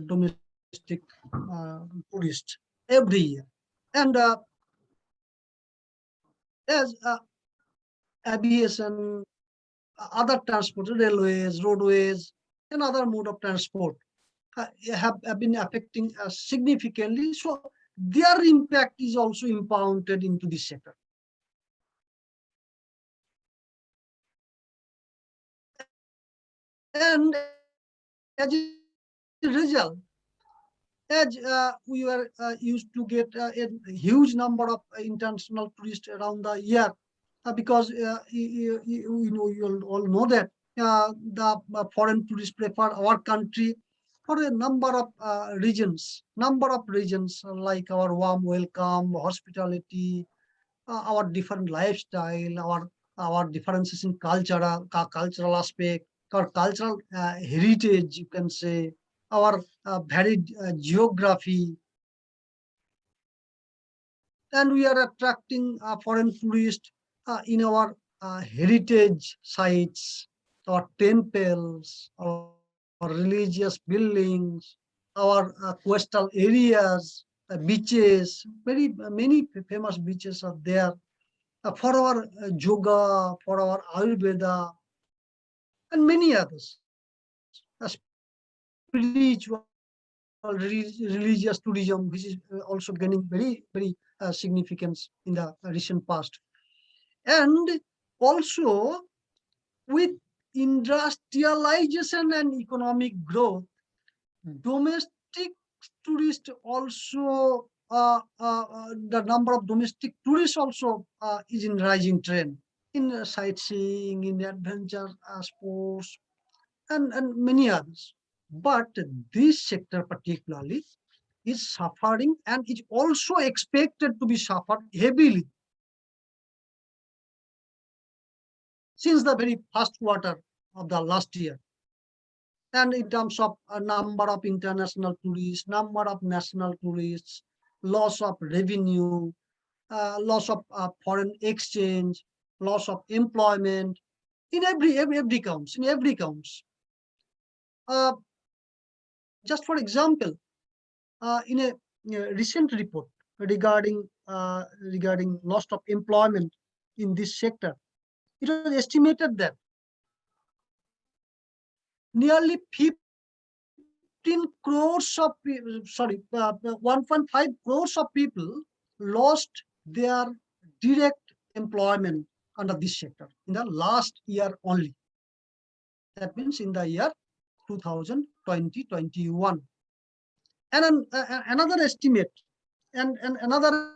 domestic tourists every year. And as aviation, other transport, railways, roadways, and other mode of transport have been affecting us significantly. So their impact is also impounded into this sector. And as a result, as we were used to get a huge number of international tourists around the year, because you all know that the foreign tourists prefer our country for a number of regions like our warm welcome, hospitality, our different lifestyle, our differences in cultural aspect, our cultural heritage, you can say, our varied geography, and we are attracting foreign tourists in our heritage sites, our temples, our religious buildings, our coastal areas, beaches. Very many famous beaches are there for our yoga, for our Ayurveda, and many others. Spiritual, religious tourism, which is also gaining very significance in the recent past. And also, with industrialization and economic growth, domestic tourists also, the number of domestic tourists also is in rising trend in sightseeing, in adventure sports, and many others. But this sector particularly is suffering and is also expected to be suffered heavily since the very first quarter of the last year. And in terms of a number of international tourists, number of national tourists, loss of revenue, loss of foreign exchange, loss of employment, in every counts, in every counts. Uh, just for example, in a recent report regarding loss of employment in this sector, it was estimated that nearly 15 crores of 1.5 crores of people lost their direct employment under this sector in the last year only. That means in the year 2020-21. And another estimate, and another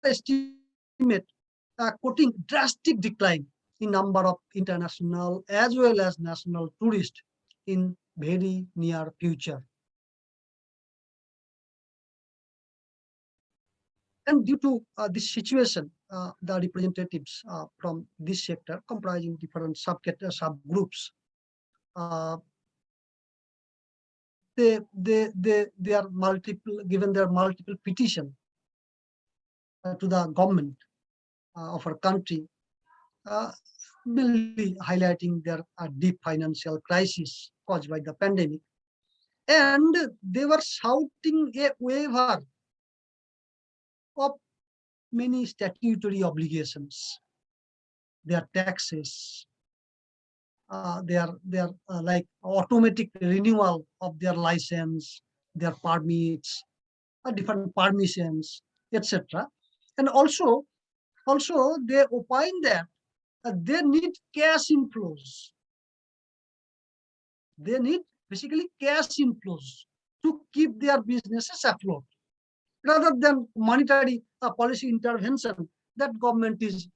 estimate quoting drastic decline in number of international as well as national tourists in very near future. And due to this situation, the representatives from this sector, comprising different subgroups, uh, they are given their multiple petition to the government of our country, mainly highlighting their deep financial crisis caused by the pandemic. And they were shouting a waiver of many statutory obligations, their taxes, their like automatic renewal of their license, their permits, different permissions, etc. And also they opine that they need cash inflows. They need basically cash inflows to keep their businesses afloat, rather than monetary policy intervention that government is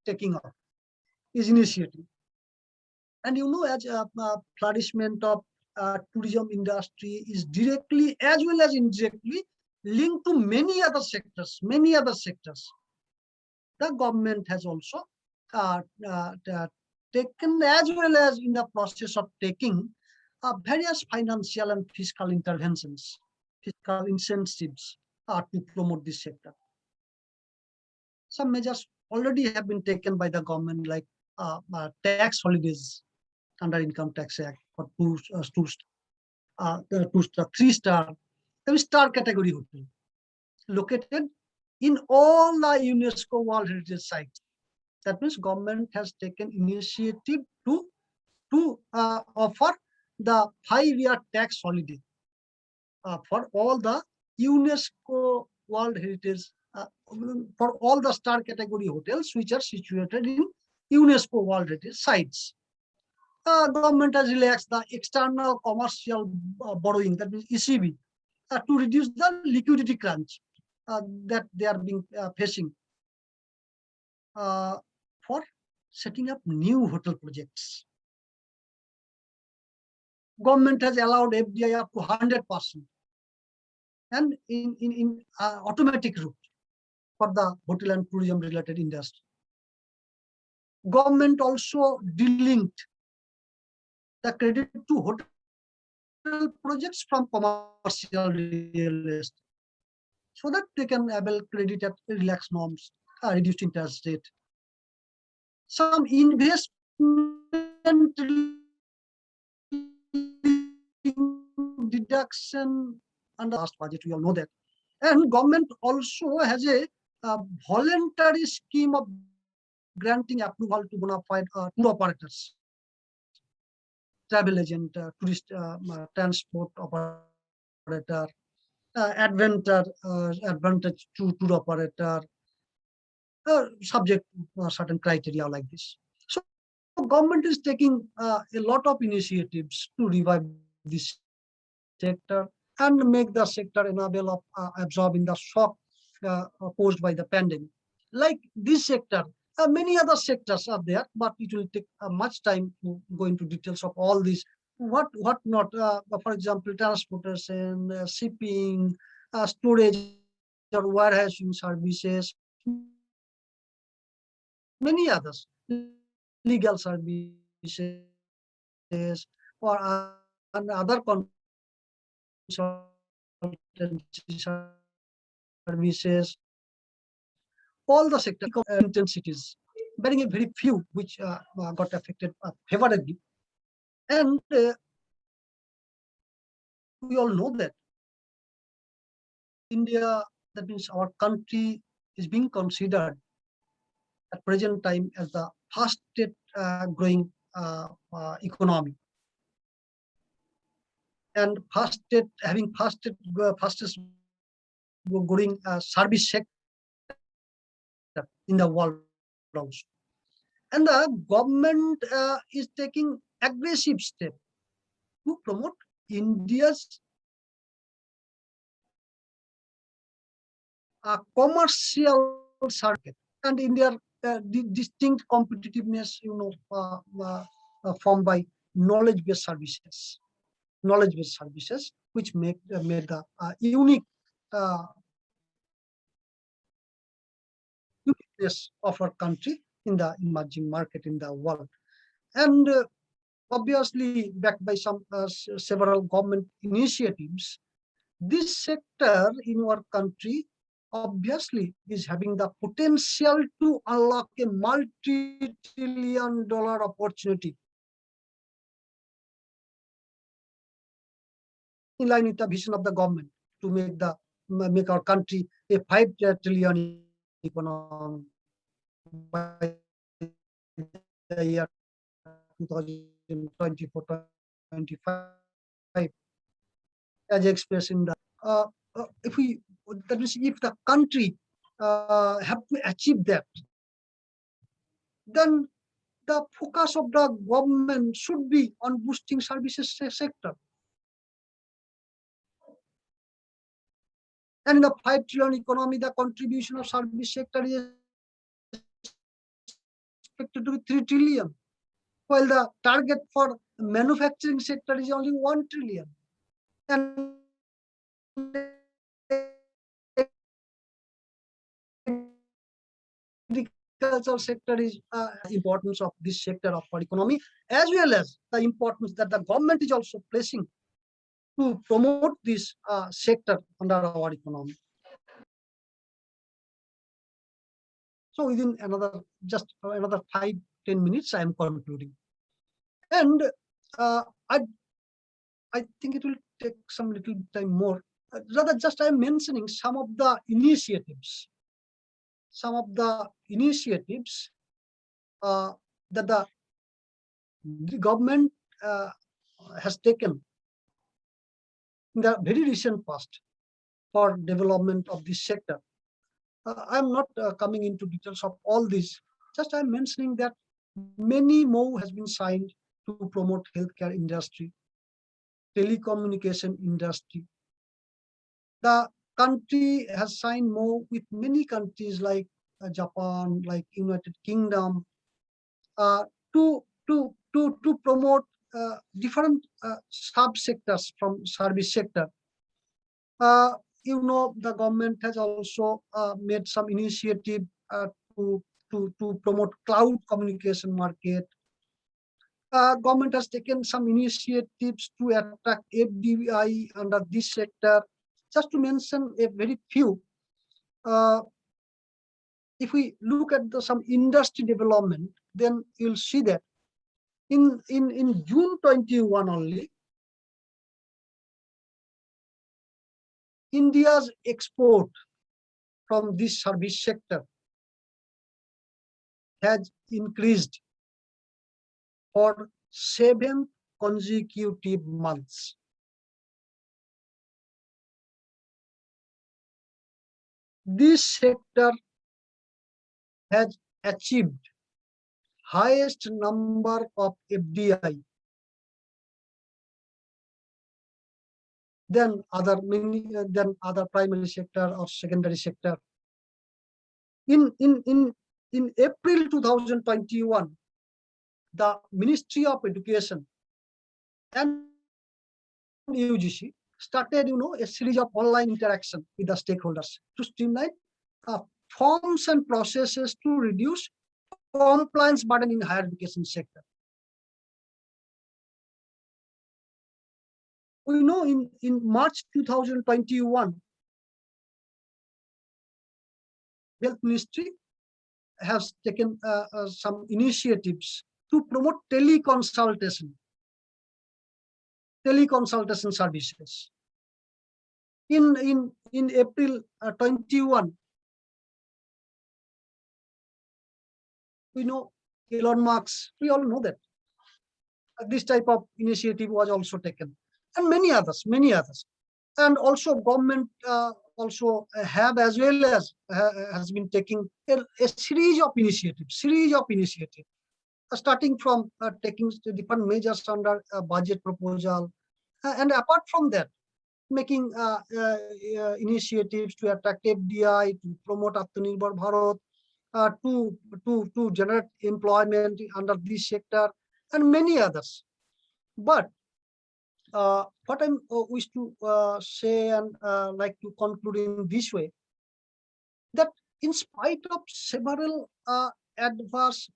taking up, is initiating. And as flourishment of tourism industry is directly as well as indirectly linked to many other sectors. The government has also taken, as well as in the process of taking, various financial and fiscal interventions, fiscal incentives to promote this sector. Some measures already have been taken by the government, like tax holidays under Income Tax Act for three-star category hotel located in all the UNESCO World Heritage sites. That means government has taken initiative to offer the 5-year tax holiday for all the UNESCO World Heritage, for all the star category hotels which are situated in UNESCO World Heritage sites. government has relaxed the external commercial borrowing, that means ECB, to reduce the liquidity crunch that they are being facing for setting up new hotel projects. Government has allowed FDI up to 100% and in automatic route for the hotel and tourism related industry. Government also delinked the credit to hotel projects from commercial real estate so that they can avail credit at relaxed norms, reduced interest rate. Some investment deduction under last budget, we all know that. And government also has a voluntary scheme of granting approval to bona fide tour operators, travel agent, tourist transport operator, advantage to tour operator, subject certain criteria like this. So government is taking a lot of initiatives to revive this sector and make the sector enable of absorbing the shock caused by the pandemic. Like this sector, many other sectors are there, but it will take much time to go into details of all these. What not? For example, transportation, shipping, storage or warehousing services, many others, legal services, or other consultancy services, all the sector intensities, bearing a very few which got affected favorably. And we all know that India, that means our country, is being considered at present time as the fastest growing economy and fastest growing service sector in the world also. And the government is taking aggressive steps to promote India's commercial circuit and India distinct competitiveness, formed by knowledge-based services, which made the uniqueness of our country in the emerging market in the world. And obviously, backed by some several government initiatives, this sector in our country obviously is having the potential to unlock a multi-trillion-dollar opportunity in line with the vision of the government to make our country a 5 trillion economy by the year 2024-25, as expressed in the that means if the country have to achieve that, then the focus of the government should be on boosting services sector. And in the 5 trillion economy, the contribution of service sector is expected to be 3 trillion, while the target for manufacturing sector is only 1 trillion. And agricultural sector is importance of this sector of our economy, as well as the importance that the government is also placing to promote this sector under our economy. So within just another 5-10 minutes, I am concluding. And I think it will take some little time more. Rather, just I am mentioning some of the initiatives. That the government has taken in the very recent past for development of this sector. I am not coming into details of all this. Just I am mentioning that many MOU has been signed, to promote healthcare industry, telecommunication industry. The country has signed more with many countries like Japan, like United Kingdom, uh, to promote different subsectors from service sector. The government has also made some initiative to promote cloud communication market. Government has taken some initiatives to attract FDI under this sector. Just to mention a very few, if we look at some industry development, then you'll see that in June 21 only, India's export from this service sector has increased for 7 consecutive months. This sector has achieved highest number of FDI than other primary sector or secondary sector. In April 2021, the Ministry of Education and UGC started, a series of online interaction with the stakeholders to streamline forms and processes to reduce compliance burden in higher education sector. We know in March 2021, Health Ministry has taken some initiatives to promote teleconsultation services. In April 21, we know Elon Musk, we all know that this type of initiative was also taken, and many others. And also government also have as well as has been taking a series of initiatives, starting from taking different measures under budget proposal, and apart from that, making initiatives to attract FDI, to promote Atmanirbhar Bharat, to generate employment under this sector, and many others. But what I wish to say and like to conclude in this way, that in spite of several adverse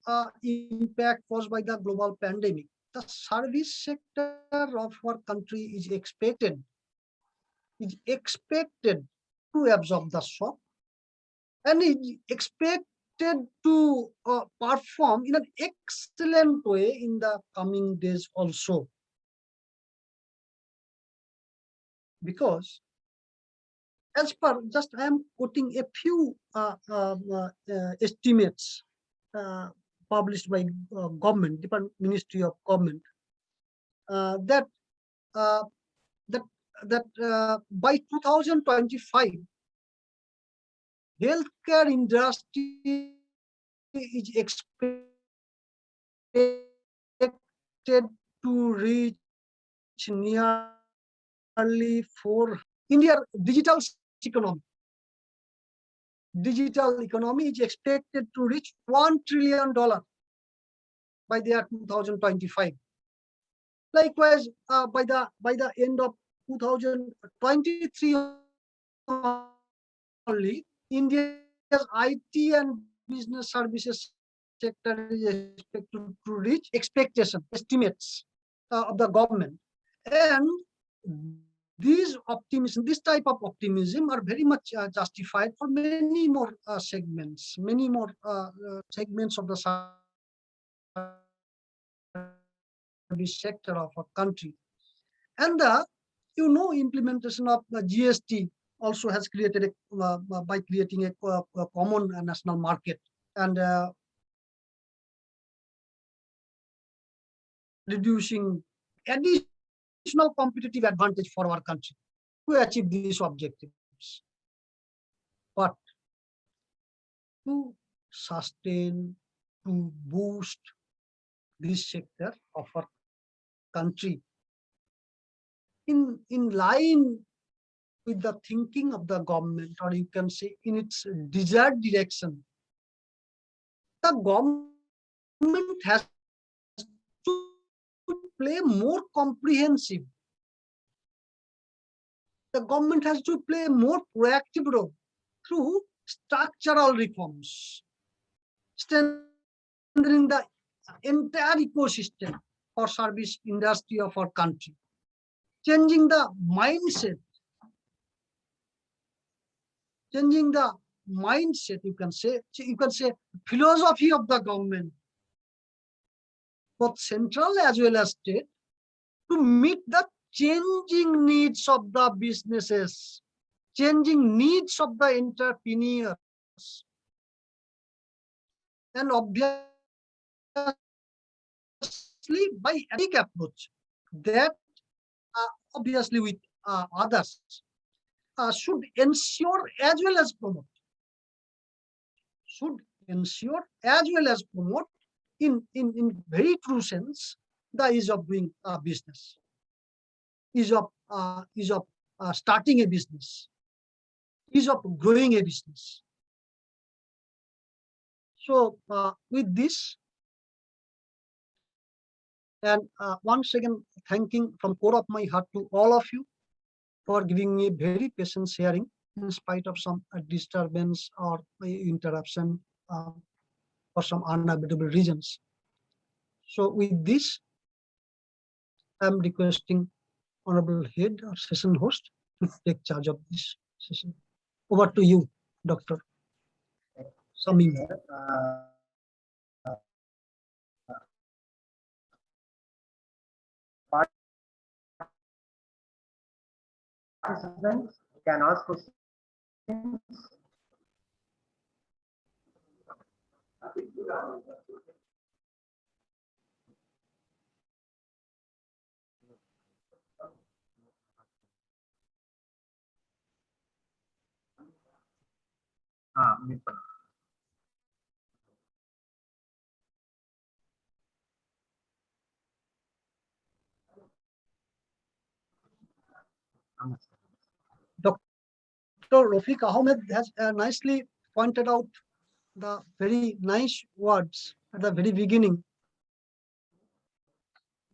impact caused by the global pandemic, the service sector of our country is expected to absorb the shock, and is expected to perform in an excellent way in the coming days also. Because as per, just I am quoting a few estimates published by government, different Ministry of Government, that by 2025, healthcare industry is expected to reach nearly 4. India digital economy is expected to reach $1 trillion by the year 2025. Likewise, by the end of 2023 only, India's IT and business services sector is expected to reach estimates of the government, and this type of optimism are very much justified for many more segments of the service sector of our country. And the implementation of the GST also has created by creating a common national market, and reducing additional competitive advantage for our country to achieve these objectives. But to sustain, to boost this sector of our country in line with the thinking of the government, or you can say in its desired direction. The government has to play more comprehensive. The government has to play a more proactive role through structural reforms, strengthening the entire ecosystem for service industry of our country, changing the mindset, you can say philosophy of the government, both central as well as state, to meet the changing needs of the businesses, changing needs of the entrepreneurs, and obviously by ethic approach that obviously with others should ensure as well as promote, in very true sense the ease of doing business, ease of starting a business, ease of growing a business. So with this, and once again thanking from core of my heart to all of you for giving me a very patient sharing in spite of some disturbance or interruption for some unavoidable reasons. So with this, I'm requesting Honorable Head or Session Host to take charge of this session. Over to you, Dr. Samim. Participants can ask questions. Dr. Rafiq Ahmed has nicely pointed out the very nice words at the very beginning.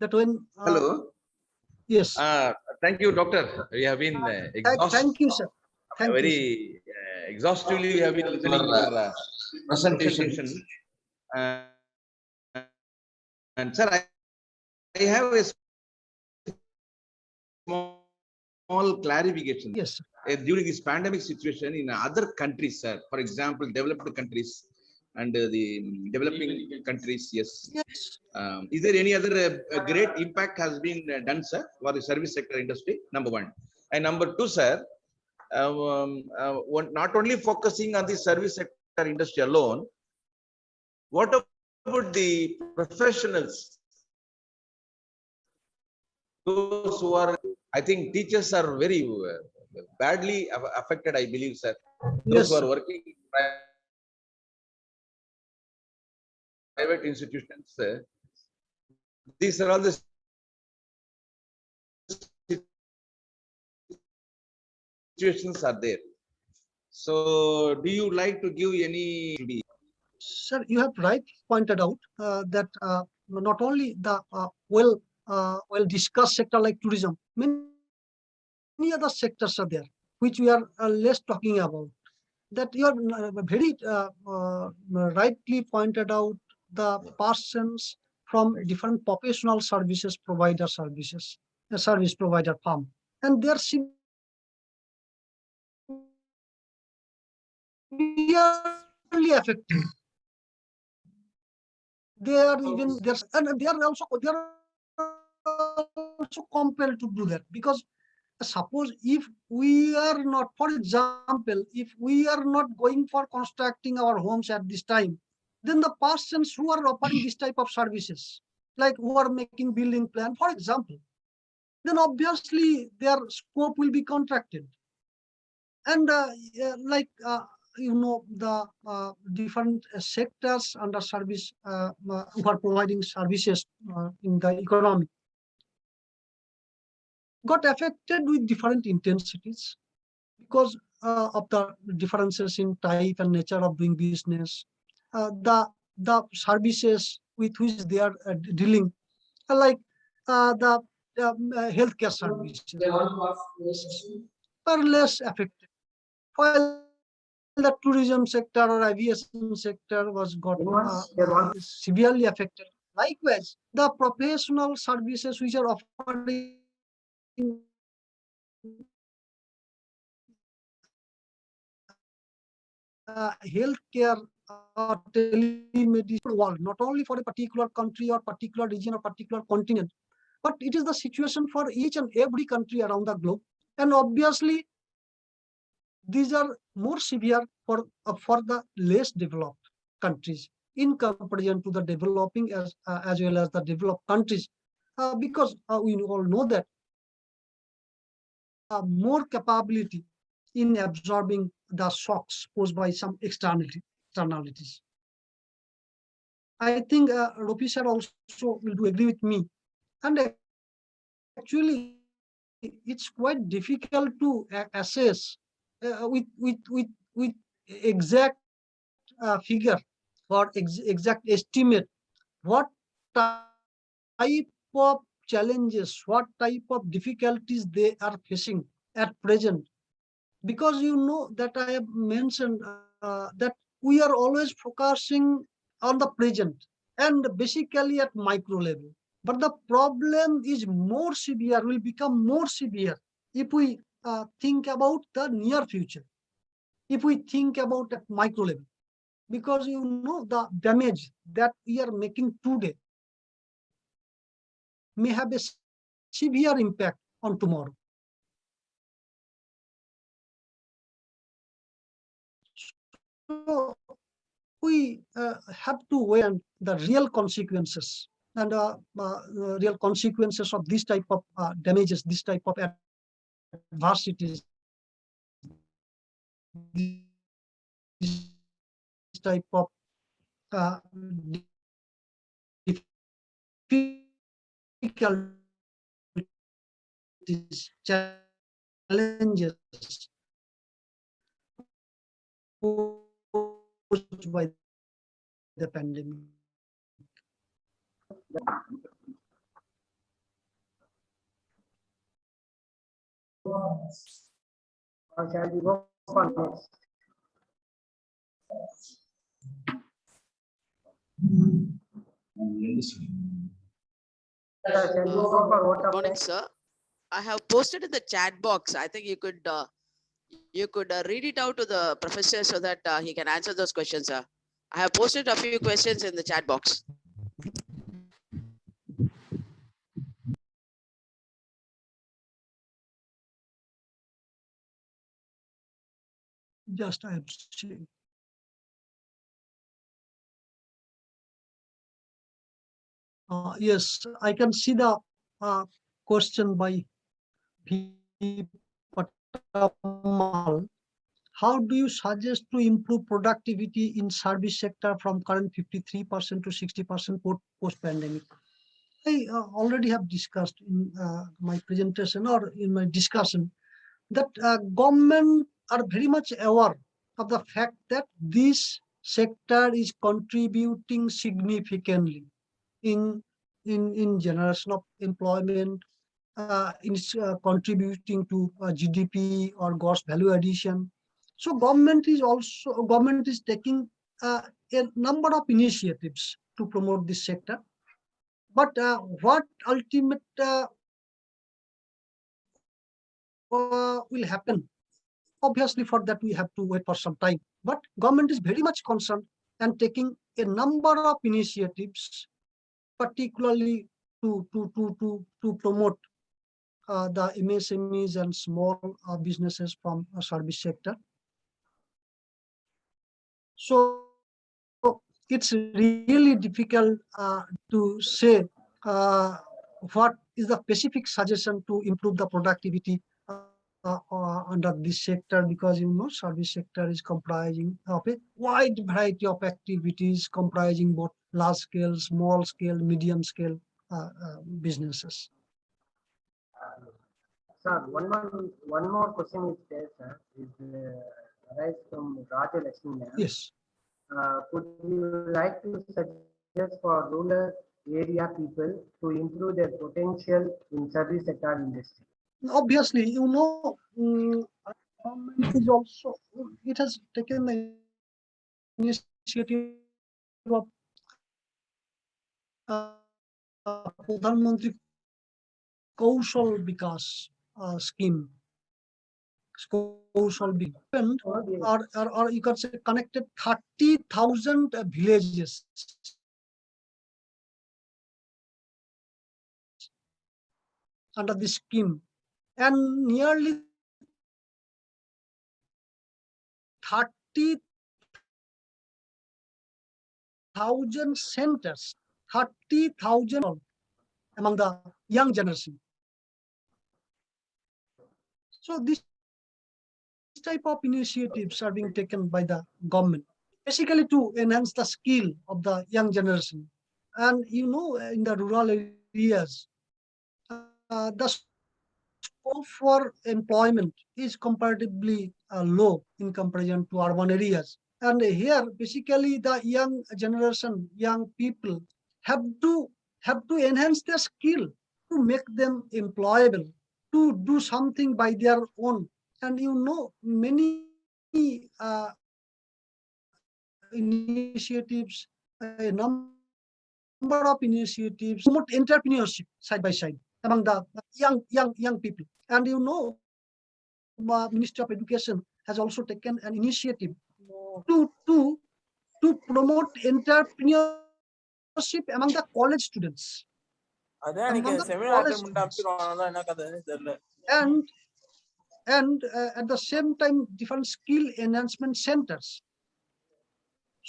That when Hello. yes, Thank you, doctor. We have been thank you, sir. Thank you, sir. very exhaustively. We have been listening to your presentation. And sir, I have a small clarification. Yes, sir. During this pandemic situation in other countries, sir, for example, developed countries and the developing countries, yes. Yes. Is there any other great impact has been done, sir, for the service sector industry? Number one. And number two, sir, not only focusing on the service sector industry alone, what about the professionals? Those who are, I think teachers are very badly affected, I believe, sir. Those Yes, who are sir. working in private institutions, these are all the situations are there. So, do you like to give any? Sir, you have right pointed out that not only the well discussed sector like tourism, many other sectors are there which we are less talking about. That you are very rightly pointed out the persons from different professional services provider services, service provider firm, and they are severely affected. They are even there, and they are also compelled to do that, because suppose if we are not, for example, if we are not going for constructing our homes at this time, then the persons who are offering this type of services, like who are making building plan, for example, then obviously their scope will be contracted. And like the different sectors under service who are providing services in the economy, got affected with different intensities because of the differences in type and nature of doing business. The services with which they are dealing, like the healthcare services, are less affected. While the tourism sector or aviation sector was got severely affected. Likewise, the professional services which are offering healthcare or telemedicine world, not only for a particular country or particular region or particular continent, but it is the situation for each and every country around the globe. And obviously, these are more severe for the less developed countries in comparison to the developing as well as the developed countries, because we all know that more capability in absorbing the shocks posed by some externalities. I think Ropi sir also will do agree with me. And actually, it's quite difficult to assess with exact figure or exact estimate what type of challenges, what type of difficulties they are facing at present. Because you know that I have mentioned that we are always focusing on the present and basically at micro level. But the problem is more severe, will become more severe if we think about the near future, if we think about at micro level. Because you know the damage that we are making today may have a severe impact on tomorrow. So we have to weigh on the real consequences and real consequences of this type of damages, this type of adversities, this type of difficulties, challenges posed by the pandemic. Shall we go for next? Shall we go for vote Good of morning, next? sir. I have posted in the chat box. I think you could read it out to the professor so that he can answer those questions, sir. I have posted a few questions in the chat box. Just I have seen. Yes, I can see the question by V. Patamal. How do you suggest to improve productivity in service sector from current 53% to 60% post-pandemic? I already have discussed in my presentation or in my discussion that government are very much aware of the fact that this sector is contributing significantly in generation of employment, contributing to GDP or gross value addition. So government is taking a number of initiatives to promote this sector. But what ultimate will happen? Obviously, for that we have to wait for some time. But government is very much concerned and taking a number of initiatives, particularly to promote the MSMEs and small businesses from a service sector. So it's really difficult to say what is the specific suggestion to improve the productivity under this sector, because you know service sector is comprising of a wide variety of activities comprising both large scale, small scale, medium scale businesses. Sir, one more question is there, sir. Is arise from Raja Lakshmi ma'am. Yes. Could you like to suggest for rural area people to improve their potential in service sector industry? Obviously, government is also, it has taken the initiative of Pradhan Mantri Kaushal Vikas scheme. Kaushal Vikas, or you can say connected 30,000 villages under this scheme, and nearly 30,000 centers, 30,000 among the young generation. So this type of initiatives are being taken by the government, basically to enhance the skill of the young generation. And in the rural areas, the scope for employment is comparatively low in comparison to urban areas. And here, basically, the young generation, young people have to enhance their skill to make them employable, to do something by their own. And many initiatives, a number of initiatives promote entrepreneurship side by side among the young people. And Ministry of Education has also taken an initiative to promote entrepreneurship among the college students. அதான் Among எனக்கு the seminar college attend பண்ணிட்டு students. அமைச்சிருவாங்க என்ன கதைன்னு தெரியல. And at the same time, different skill enhancement centers,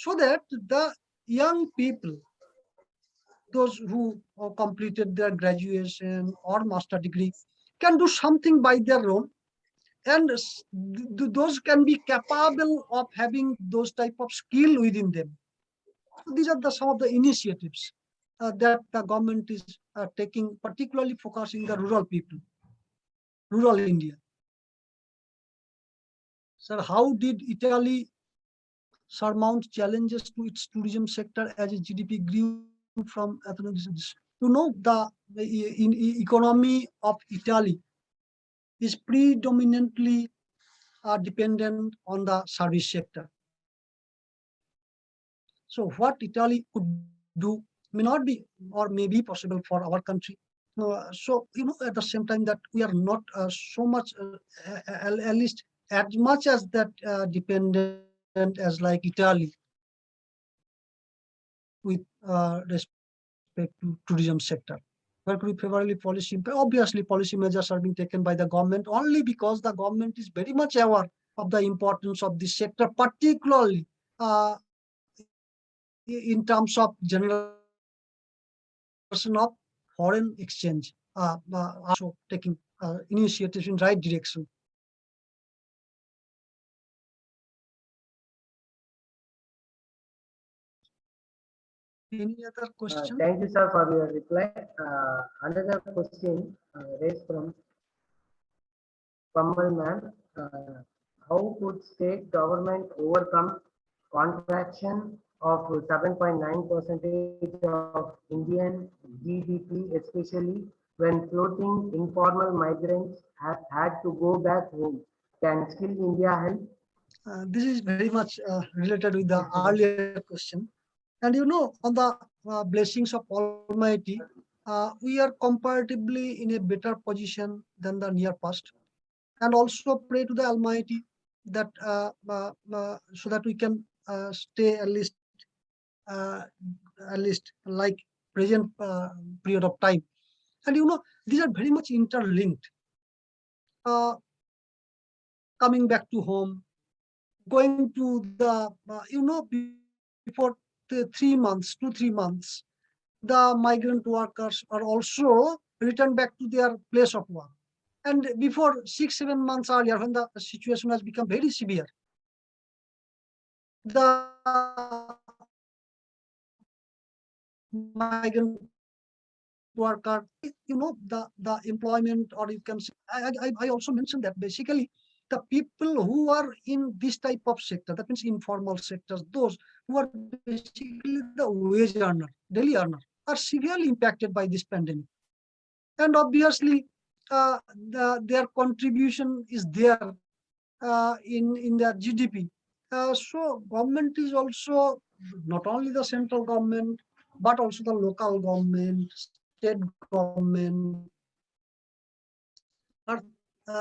so that the young people, those who completed their graduation or master degree, can do something by their own, and those can be capable of having those type of skill within them. So these are some of the initiatives that the government is taking, particularly focusing the rural people, rural India. Sir, how did Italy surmount challenges to its tourism sector as its GDP grew from ethnicity? The economy of Italy is predominantly dependent on the service sector. So what Italy could do may not be, or may be possible for our country. So at the same time that we are not so much, at least as much as that dependent as like Italy with respect to tourism sector. Where could we favorably policy? Obviously, policy measures are being taken by the government only because the government is very much aware of the importance of this sector, particularly in terms of generation of foreign exchange, also taking initiatives in right direction. Any other question? Thank you, sir, for your reply. Another question raised from Kamal ma'am. How could state government overcome contraction of 7.9% of Indian GDP, especially when floating informal migrants have had to go back home? Can Skill India help? This is very much related with the earlier question. And on the blessings of Almighty, we are comparatively in a better position than the near past. And also pray to the Almighty that so that we can stay at least like present period of time. And these are very much interlinked. Coming back to home, going to the before 3 months, 2-3 months, the migrant workers are also returned back to their place of work. And before 6-7 months earlier, when the situation has become very severe, the migrant workers are also returned back to their place of work. And before 6-7 months earlier, when the situation has become very severe, the migrant workers are also returned back to their place of work. And before 6-7 months earlier, when the situation has become very severe, the migrant workers are also returned back to their place of work. worker, the employment, or you can say, I also mentioned that basically the people who are in this type of sector, that means informal sectors, those who are basically the wage earner, daily earner, are severely impacted by this pandemic. And obviously, their contribution is there in their GDP. So government is also, not only the central government, but also the local government, state government, are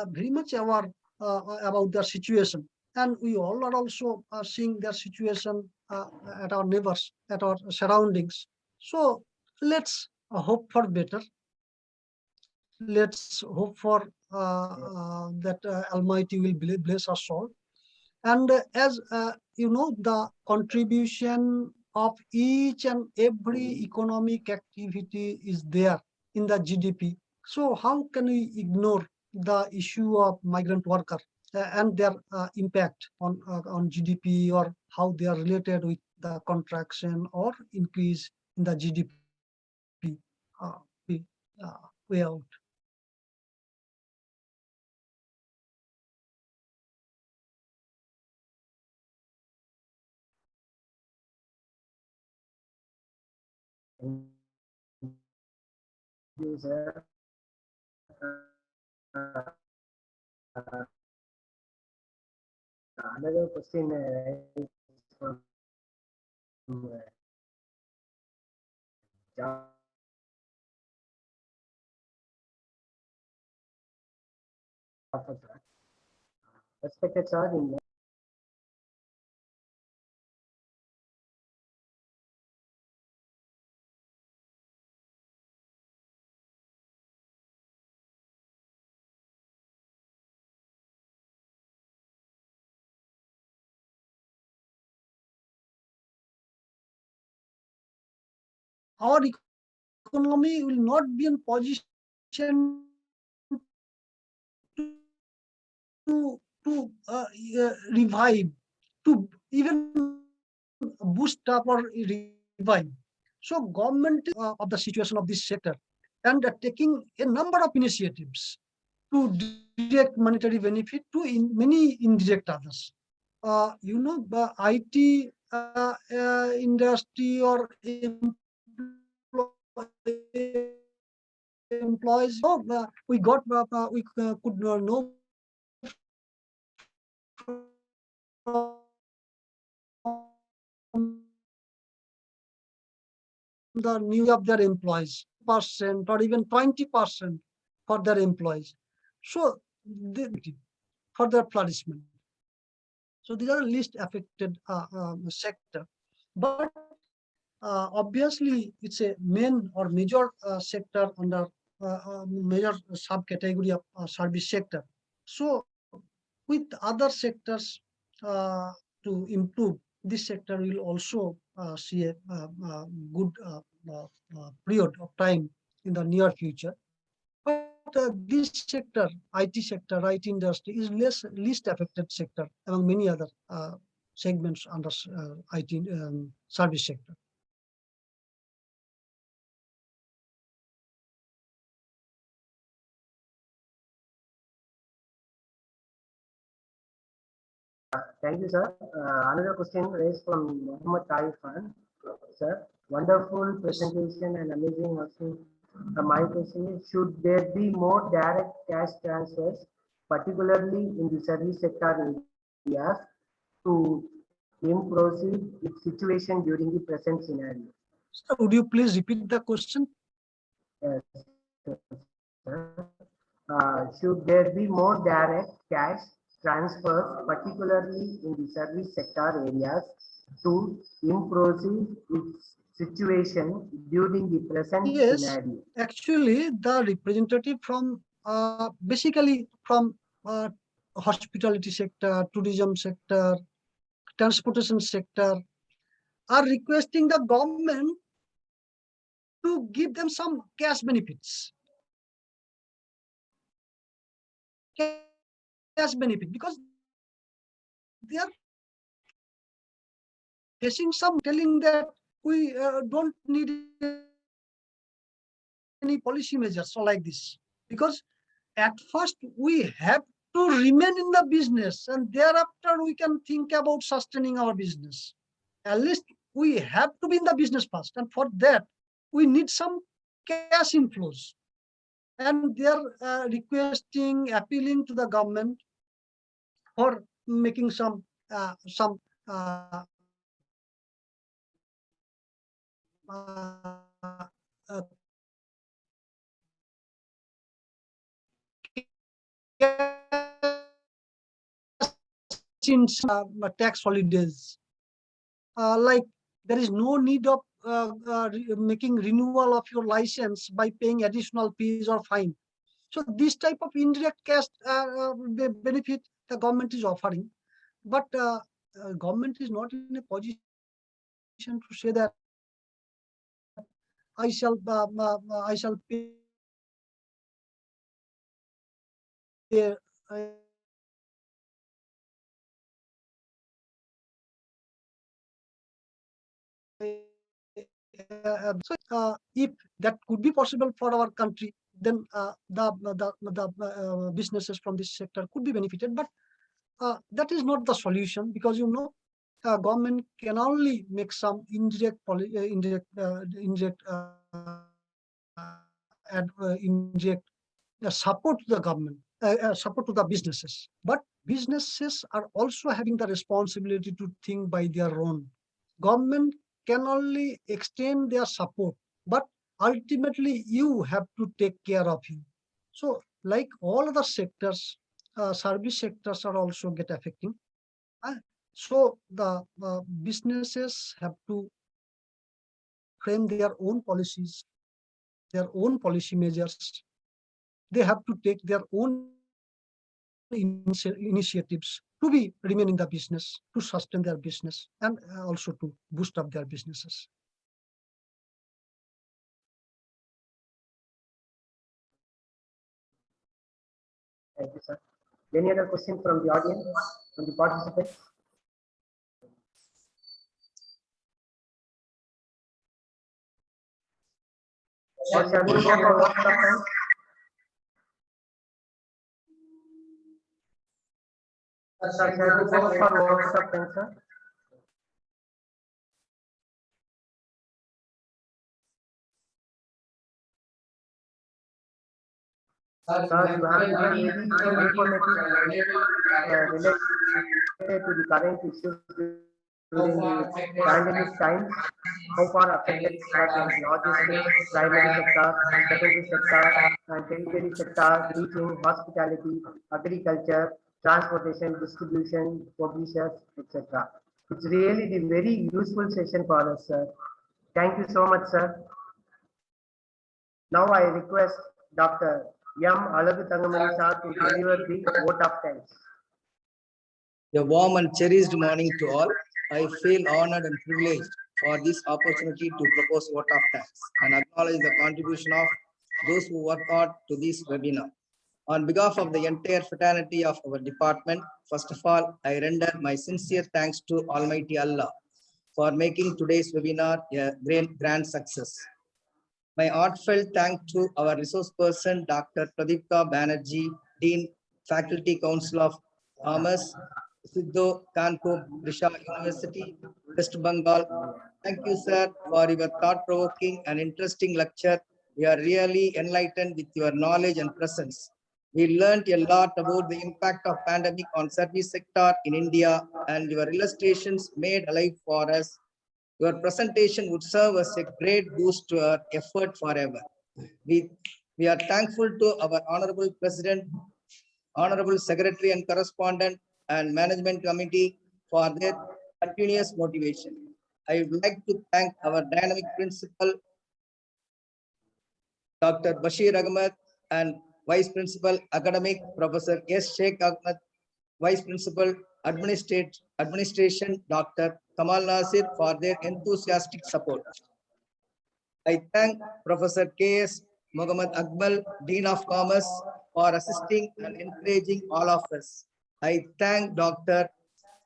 very much aware about their situation. And we all are also seeing their situation at our neighbors, at our surroundings. So let's hope for better. Let's hope for that Almighty will bless us all. And as the contribution of each and every economic activity is there in the GDP. So how can we ignore the issue of migrant worker and their impact on GDP, or how they are related with the contraction or increase in the GDP way out. Thank you, sir. Another question is from Java, sir. Respected sir, in Our economy will not be in position to revive, to even boost up or revive. So government of the situation of this sector, and taking a number of initiatives to direct monetary benefit to many indirect others. The IT industry or employees. We got we could know the new of their employees, percent or even 20% for their employees. So for their flourishment. So these are the least affected sector. But obviously, it's a main or major sector under major subcategory of service sector. So with other sectors to improve, this sector will also see a good period of time in the near future. But this sector, IT sector, IT industry, is least affected sector among many other segments under IT service sector. thank you, sir. Another question is from Mohamed Hasheem, sir. Wonderful presentation and amazing also. My question is, should there be more direct cash transfers, particularly in the service sector areas, to improve its situation during the present scenario? So would you please repeat the question? Yes, sir. Should there be more direct cash transfers, particularly in the service sector areas, to improve its situation during the present Yes, scenario? actually, the representative from basically from hospitality sector, tourism sector, transportation sector are requesting the government to give them some cash benefits. Cash benefit, because they are facing some telling that we don't need any any policy measures like this, because at first we have to remain in the business, and thereafter we can think about sustaining our business. At least we have to be in the business first, and for that we need some cash inflows. And they are requesting, appealing to the government for making some uh, in tax holidays. Like there is no need of making renewal of your license by paying additional fees or fine. So this type of indirect cash benefit the government is offering, but government is not in a position to say that I shall pay if that could be possible for our country, then the businesses from this sector could be benefited. But that is not the solution, because government can only make some indirect support to the government, support to the businesses. But businesses are also having the responsibility to think by their own. Government can only extend their support, but ultimately you have to take care of you. So like all other sectors, service sectors are also get affecting. So the businesses have to frame their own policies, their own policy measures. They have to take their own initiatives to be remain in the business, to sustain their business, and also to boost up their businesses. Thank you, sir. Any other question from the audience, from the participants? Or shall we go for workshop time? Sir, shall we go for workshop time, sir? Sir, you have given very informative related to the current issues during the pandemic times, how far affected us in logistics, primary sector, secondary sector, and tertiary sector, teaching, hospitality, agriculture, transportation, distribution, publishers, etc. It's really the very useful session for us, sir. Thank you so much, sir. Now I request Dr. Alaguthankamani sir to deliver the vote of thanks. A warm and cherished morning to all. I feel honored and privileged for this opportunity to propose vote of thanks and acknowledge the contribution of those who worked hard to this webinar. On behalf of the entire fraternity of our department, first of all, I render my sincere thanks to Almighty Allah for making today's webinar a grand success. My heartfelt thanks to our resource person, Dr. Pradipta Banerjee, Dean, Faculty Council of Commerce, Siddho Kanpur, Risha University, West Bengal. Thank you, sir, for your thought-provoking and interesting lecture. We are really enlightened with your knowledge and presence. We learned a lot about the impact of pandemic on service sector in India, and your illustrations made alive for us. Your presentation would serve as a great boost to our effort forever. We are thankful to our Honorable President, Honorable Secretary and Correspondent, and Management Committee for their continuous motivation. I would like to thank our dynamic principal, Dr. Bashir Ahmed, and Vice Principal Academic, Professor S. Sheikh Ahmed, Vice Principal Administration, Dr. Kamal Nasir, for their enthusiastic support. I thank Professor K.S. Mohamed Akmal, Dean of Commerce, for assisting and encouraging all of us. I thank Dr.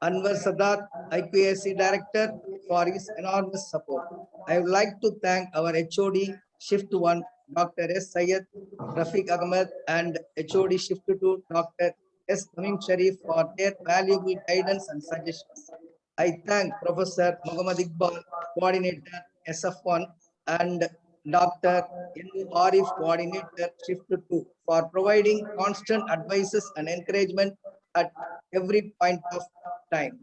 Anwar Sadat, IPSC Director, for his enormous support. I would like to thank our HOD, Shift 1, Dr. S. Syed, Rafiq Ahmed, and HOD Shift 2, Dr. S. Tamim Sharif for their valuable guidance and suggestions. I thank Professor Mohamed Iqbal, Coordinator SF1, and Dr. N. Arif, Coordinator Shift 2, for providing constant advices and encouragement at every point of time.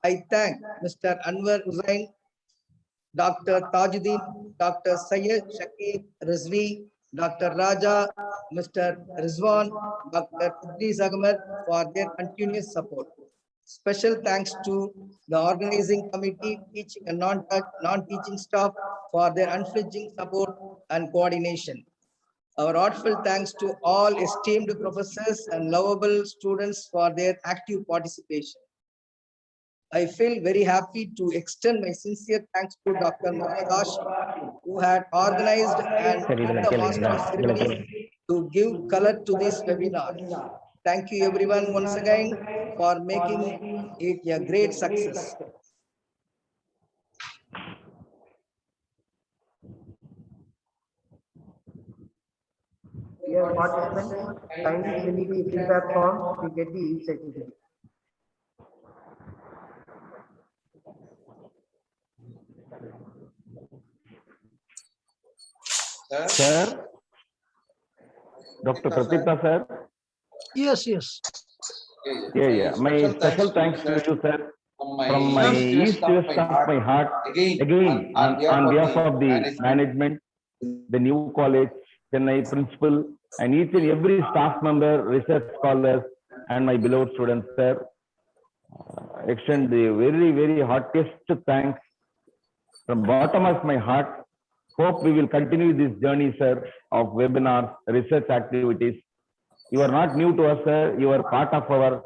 I thank Mr. Anwar Hussain, Dr. Tajuddin, Dr. Syed Shakib Rizvi, Dr. Raja, Mr. Rizwan, Dr. Idris Ahmed for their continuous support. Special thanks to the organizing committee, teaching and non-teaching staff for their unflinching support and coordination. Our heartfelt thanks to all esteemed professors and lovable students for their active participation. I feel very happy to extend my sincere thanks to Dr. Mohamed Hasheem, who had organized and led the master ceremony to give color to this webinar. Thank you everyone once again for making it a great success. Dear participants, kindly fill the feedback form to get the e-certificate. Sir, Dr. Pratipta, sir. Yes, yes. Yeah. My special thanks to you, sir. From my east west of my heart, again, on behalf of the management, the new college, Chennai principal, and each and every staff member, research scholars, and my beloved students, sir, extend the very, very heartiest thanks from bottom of my heart. Hope we will continue this journey, sir, of webinars, research activities. You are not new to us, sir. You are part of our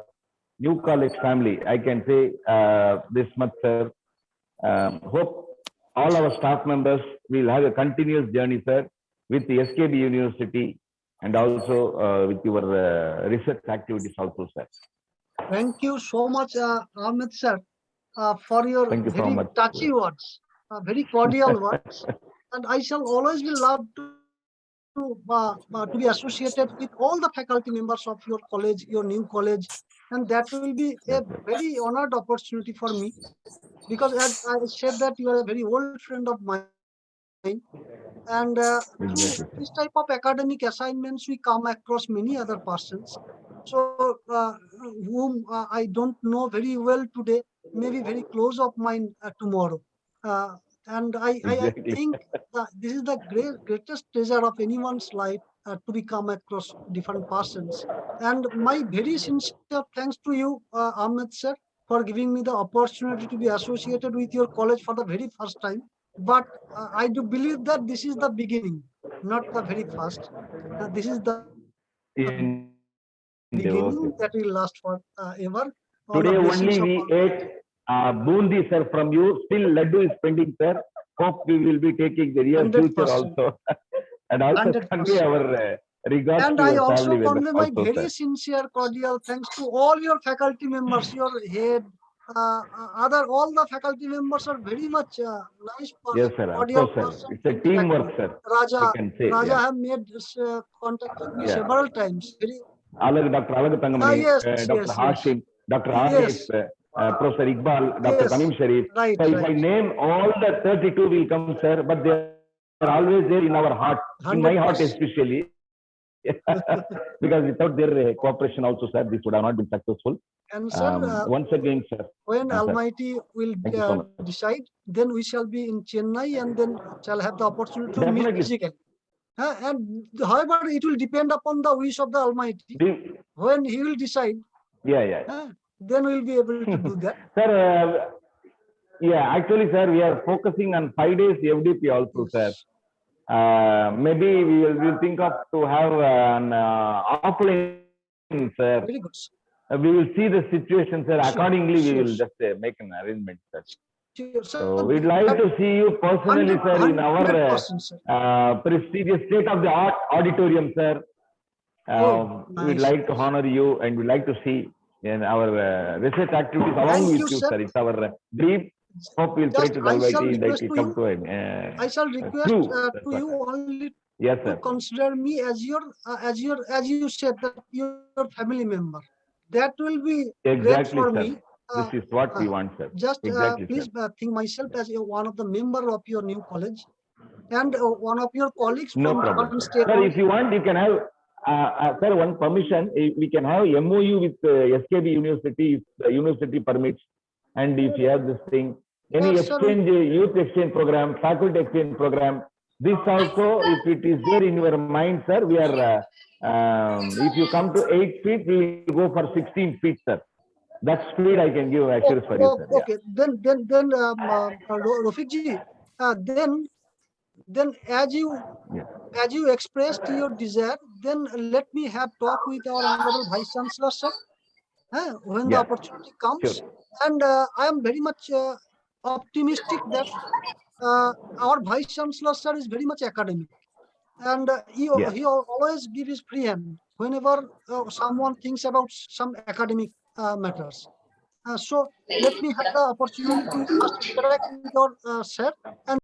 new college family. I can say this much, sir. Hope all our staff members will have a continuous journey, sir, with the SKB University and also with your research activities also, sir. Thank you so much, Ahmed sir, for your Thank you so very much. touchy words, very cordial words. And I shall always be loved to be associated with all the faculty members of your college, your new college. And that will be a very honored opportunity for me, because as I said that you are a very old friend of mine. And through this type of academic assignments, we come across many other persons. So whom I don't know very well today, maybe very close of mine tomorrow. And I think that this is the greatest treasure of anyone's life, to become across different persons. And my very sincere thanks to you, Ahmed sir, for giving me the opportunity to be associated with your college for the very first time. But I do believe that this is the beginning, not the very first. This is the beginning Okay. that will last for ever. All Today the only blessings of we Allah. ate bundi, sir, from you. Still laddu is pending, sir. Hope we will be taking the real future 100%. also. And also convey 100%. our regards And to I your also family members convey my also, very sir. sincere, cordial thanks to all your faculty members, your head, all the faculty members are very much nice, Yes, sir. Of cordial course, sir. person. It's a In fact, teamwork, sir. I Raja can say. Yeah. have made contact with me Yeah. several times. Very, Dr. Alaguthankamani, yes, Dr. yes, Hasheem, Dr. Arif, yes, Professor Iqbal, Dr. yes, Tamim Sharif. right, So if I right, name all the 32 will come, sir, but they are always there in our heart, in my heart 100%. especially. Because without their cooperation also, sir, this would have not been successful. And sir, Once again, sir. when Sir. Almighty will Thank you so much. decide, then we shall be in Chennai and then shall have the opportunity to meet Definitely. physically. And however, it will depend upon the wish of the Almighty. When He will decide, Yeah. then we'll be able to do that. Sir, yeah, actually, sir, we are focusing on 5 days FDP also, sir. Maybe we will think of to have an offline, sir. Very good. We will see the situation, sir. Sure, Accordingly, we sure, will just make an arrangement, sir. Sure, So we'd like to see you personally, sir, in our 100%, sir. prestigious state-of-the-art auditorium, sir. We'd Nice. like to honor you and we'd like to see in our research activities along Thank with you, you, sir. sir. It's our dream. Hope we'll pray Just to the I shall Almighty that request we to come you. to a I shall request true. to you only Yes, to sir. consider me as you said that your family member. That will be great Exactly, for sir. me. This is what we want, sir. Just Exactly, please sir. think myself as one of the member of your new college and one of your colleagues No from problem, different sir. state Sir, only. if you want, you can have, sir, one permission. We can have MOU with SKB University if the university permits. And if you have this thing, any Sir, exchange, youth exchange program, faculty exchange program, this also, if it is there in your mind, sir, we are, if you come to 8 feet, we will go for 16 feet, sir. That speed I can give assurance for you, sir. Yeah. Okay, then Rafiq ji, then as you expressed your desire, then let me have talk with our honorable Vice Chancellor, sir, when the Yeah. opportunity comes. Sure. And I am very much optimistic that our Vice Chancellor, sir, is very much academic. And Yeah. he always gives his free hand whenever someone thinks about some academic matters. So let me have the opportunity to first interact with your sir, and